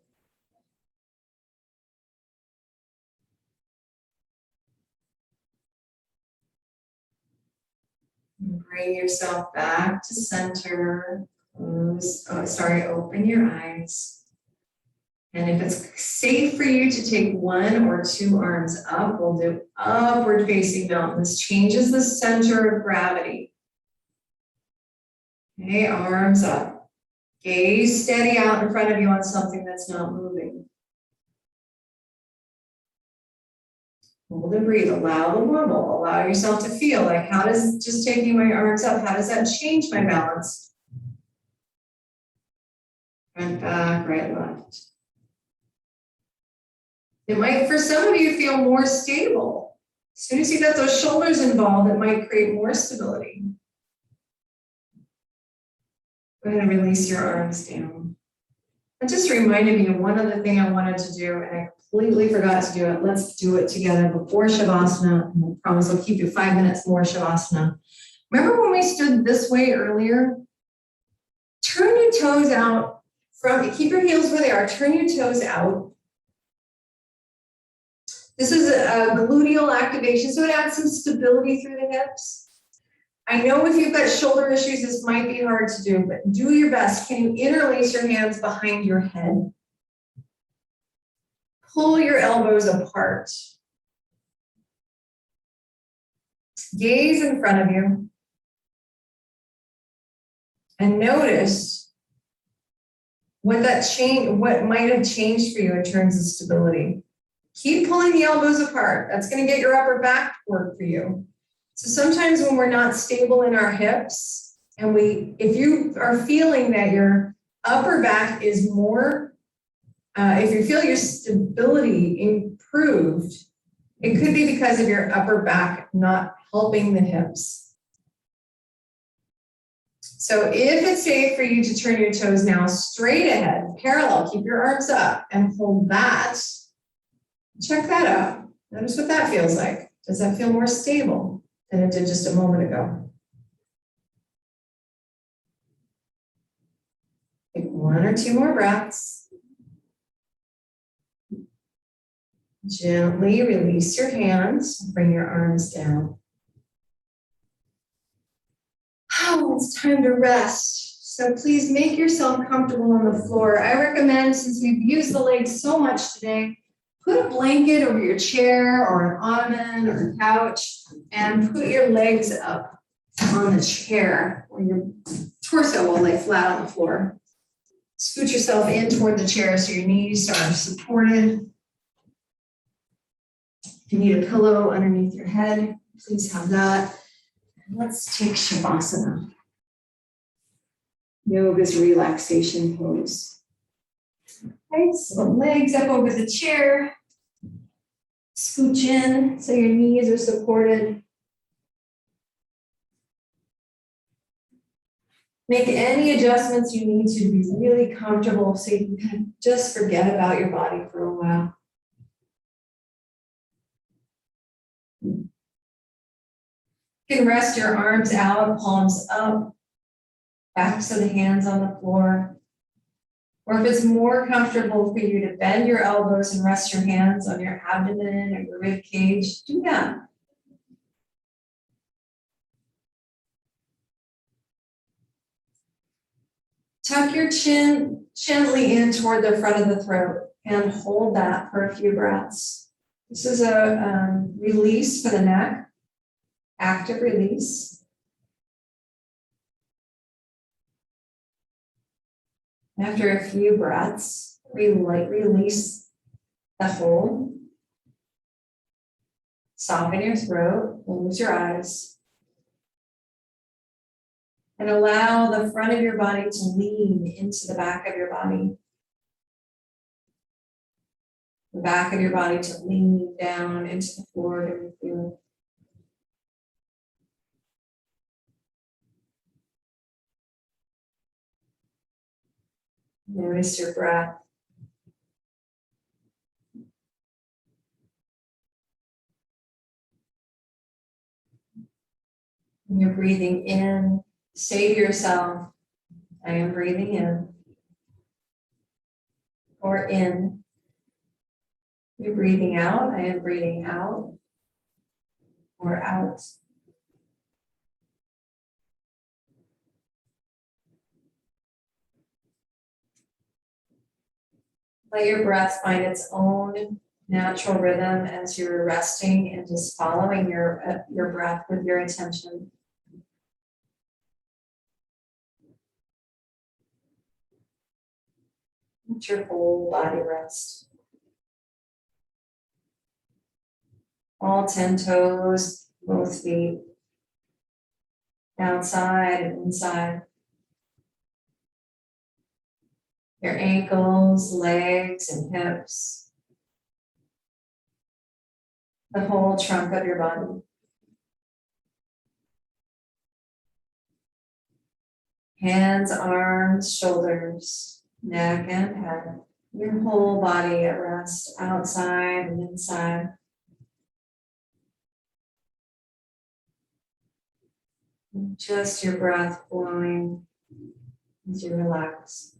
And bring yourself back to center. Open your eyes. And if it's safe for you to take 1 or 2 arms up, we'll do upward facing mountain. This changes the center of gravity. Okay, arms up. Gaze steady out in front of you on something that's not moving. Hold and breathe. Allow the wobble. Allow yourself to feel like, how does just taking my arms up, how does that change my balance? Front, back, right, left. It might, for some of you, feel more stable. As soon as you got those shoulders involved, it might create more stability. Go ahead and release your arms down. That just reminded me of one other thing I wanted to do, and I completely forgot to do it. Let's do it together before Shavasana. And I promise I'll keep you 5 minutes more Shavasana. Remember when we stood this way earlier? Turn your toes out. Keep your heels where they are. Turn your toes out. This is a gluteal activation, so it adds some stability through the hips. I know if you've got shoulder issues, this might be hard to do, but do your best. Can you interlace your hands behind your head? Pull your elbows apart. Gaze in front of you. And notice what might have changed for you in terms of stability. Keep pulling the elbows apart. That's going to get your upper back to work for you. So sometimes when we're not stable in our hips, and if you are feeling that your upper back is more If you feel your stability improved, it could be because of your upper back not helping the hips. So if it's safe for you to turn your toes now straight ahead, parallel, keep your arms up and hold that. Check that out. Notice what that feels like. Does that feel more stable than it did just a moment ago? Take 1 or 2 more breaths. Gently release your hands, bring your arms down. Oh, it's time to rest. So please make yourself comfortable on the floor. I recommend, since we've used the legs so much today, put a blanket over your chair or an ottoman or a couch and put your legs up on the chair where your torso will lay flat on the floor. Scoot yourself in toward the chair so your knees are supported. If you need a pillow underneath your head, please have that. Let's take Shavasana. Yoga's relaxation pose. Okay, so legs up over the chair. Scooch in so your knees are supported. Make any adjustments you need to be really comfortable so you can just forget about your body for a while. You can rest your arms out, palms up, backs of the hands on the floor. Or if it's more comfortable for you to bend your elbows and rest your hands on your abdomen or your rib cage, do that. Tuck your chin gently in toward the front of the throat and hold that for a few breaths. This is a release for the neck, active release. After a few breaths, release the hold. Soften your throat, close your eyes. And allow the front of your body to lean into the back of your body. The back of your body to lean down into the floor to feel. Notice your breath. When you're breathing in, say to yourself, I am breathing in. Or in. You're breathing out, I am breathing out. Or out. Let your breath find its own natural rhythm as you're resting and just following your breath with your attention. Let your whole body rest. All 10 toes, both feet, outside and inside. Your ankles, legs, and hips. The whole trunk of your body. Hands, arms, shoulders, neck, and head. Your whole body at rest, outside and inside. And just your breath flowing as you relax.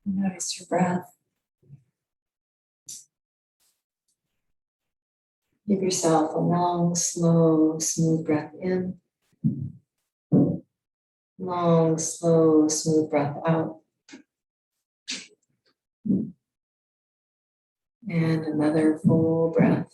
Notice your breath. Give yourself a long, slow, smooth breath in. Long, slow, smooth breath out. And another full breath.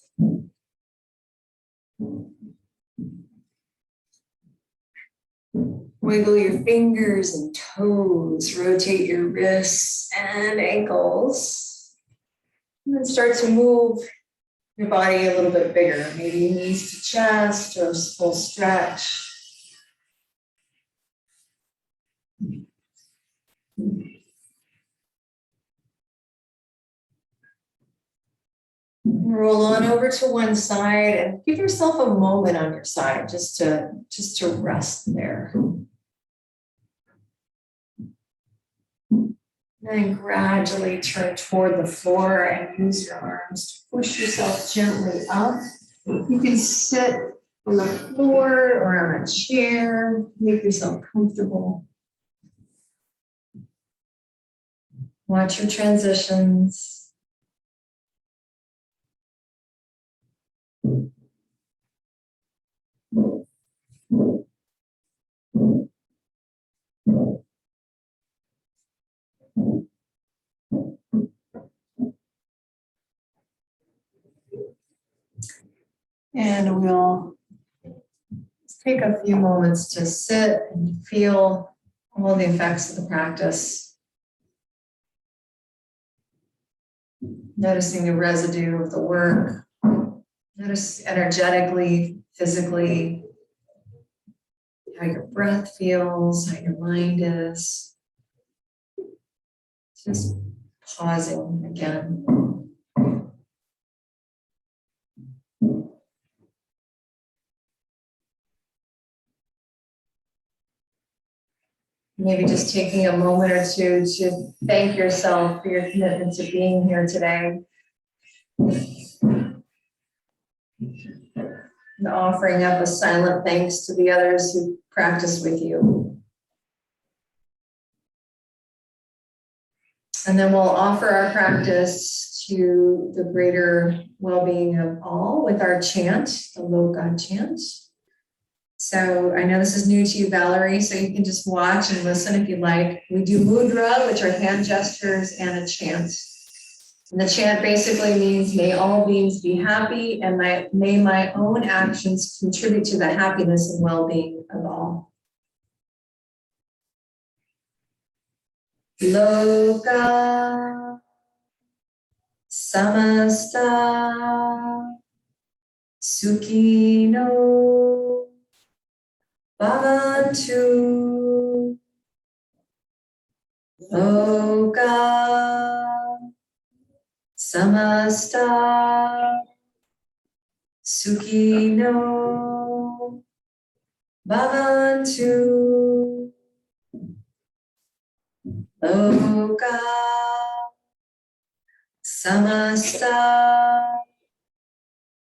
Wiggle your fingers and toes. Rotate your wrists and ankles. And then start to move your body a little bit bigger. Maybe knees to chest or full stretch. Roll on over to one side and give yourself a moment on your side just to rest there. Then gradually turn toward the floor and use your arms to push yourself gently up. You can sit on the floor or on a chair, make yourself comfortable. Watch your transitions. And we'll take a few moments to sit and feel all the effects of the practice. Noticing the residue of the work. Notice energetically, physically, how your breath feels, how your mind is. Just pausing again. Maybe just taking a moment or two to thank yourself for your commitment to being here today. And offering up a silent thanks to the others who practice with you. And then we'll offer our practice to the greater well-being of all with our chant, the Low God chant. So I know this is new to you, Valerie, so you can just watch and listen if you like. We do mudra, which are hand gestures, and a chant. And the chant basically means, may all beings be happy, and may my own actions contribute to the happiness and well-being of all. Loka samasta sukhino bhavantu. Loka samasta sukhino bhavantu. Loka samasta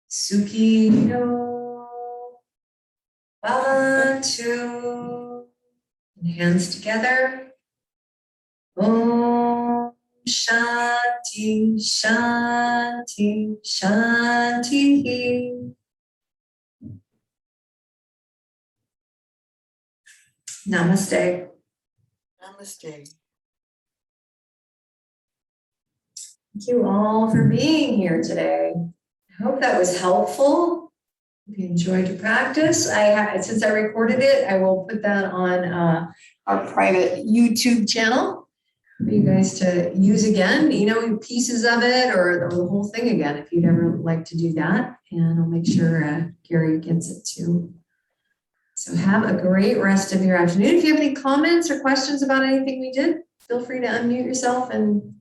sukhino bhavantu. And hands together. Om Shanti, Shanti, Shanti. Namaste. Namaste. Thank you all for being here today. I hope that was helpful. If you enjoyed your practice, since I recorded it, I will put that on our private YouTube channel for you guys to use again, pieces of it or the whole thing again, if you'd ever like to do that. And I'll make sure Gary gets it too. So have a great rest of your afternoon. If you have any comments or questions about anything we did, feel free to unmute yourself and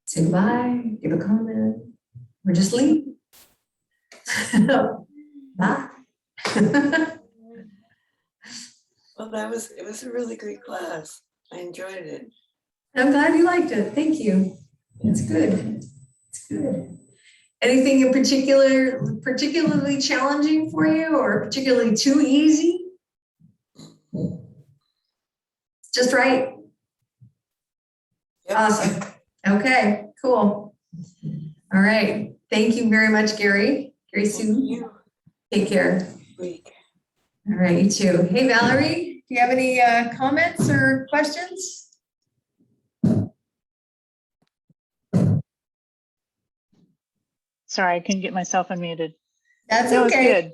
say goodbye, give a comment, or just leave. Bye. Well, it was a really great class. I enjoyed it. I'm glad you liked it. Thank you. It's good. It's good. Anything in particularly challenging for you or particularly too easy? Just right. Yep. Awesome. Okay, cool. All right. Thank you very much, Gary. Gary Thank Sue. you. Take care. Week. All right, you too. Hey, Valerie, do you have any comments or questions? Sorry, I couldn't get myself unmuted. That's That was okay. good.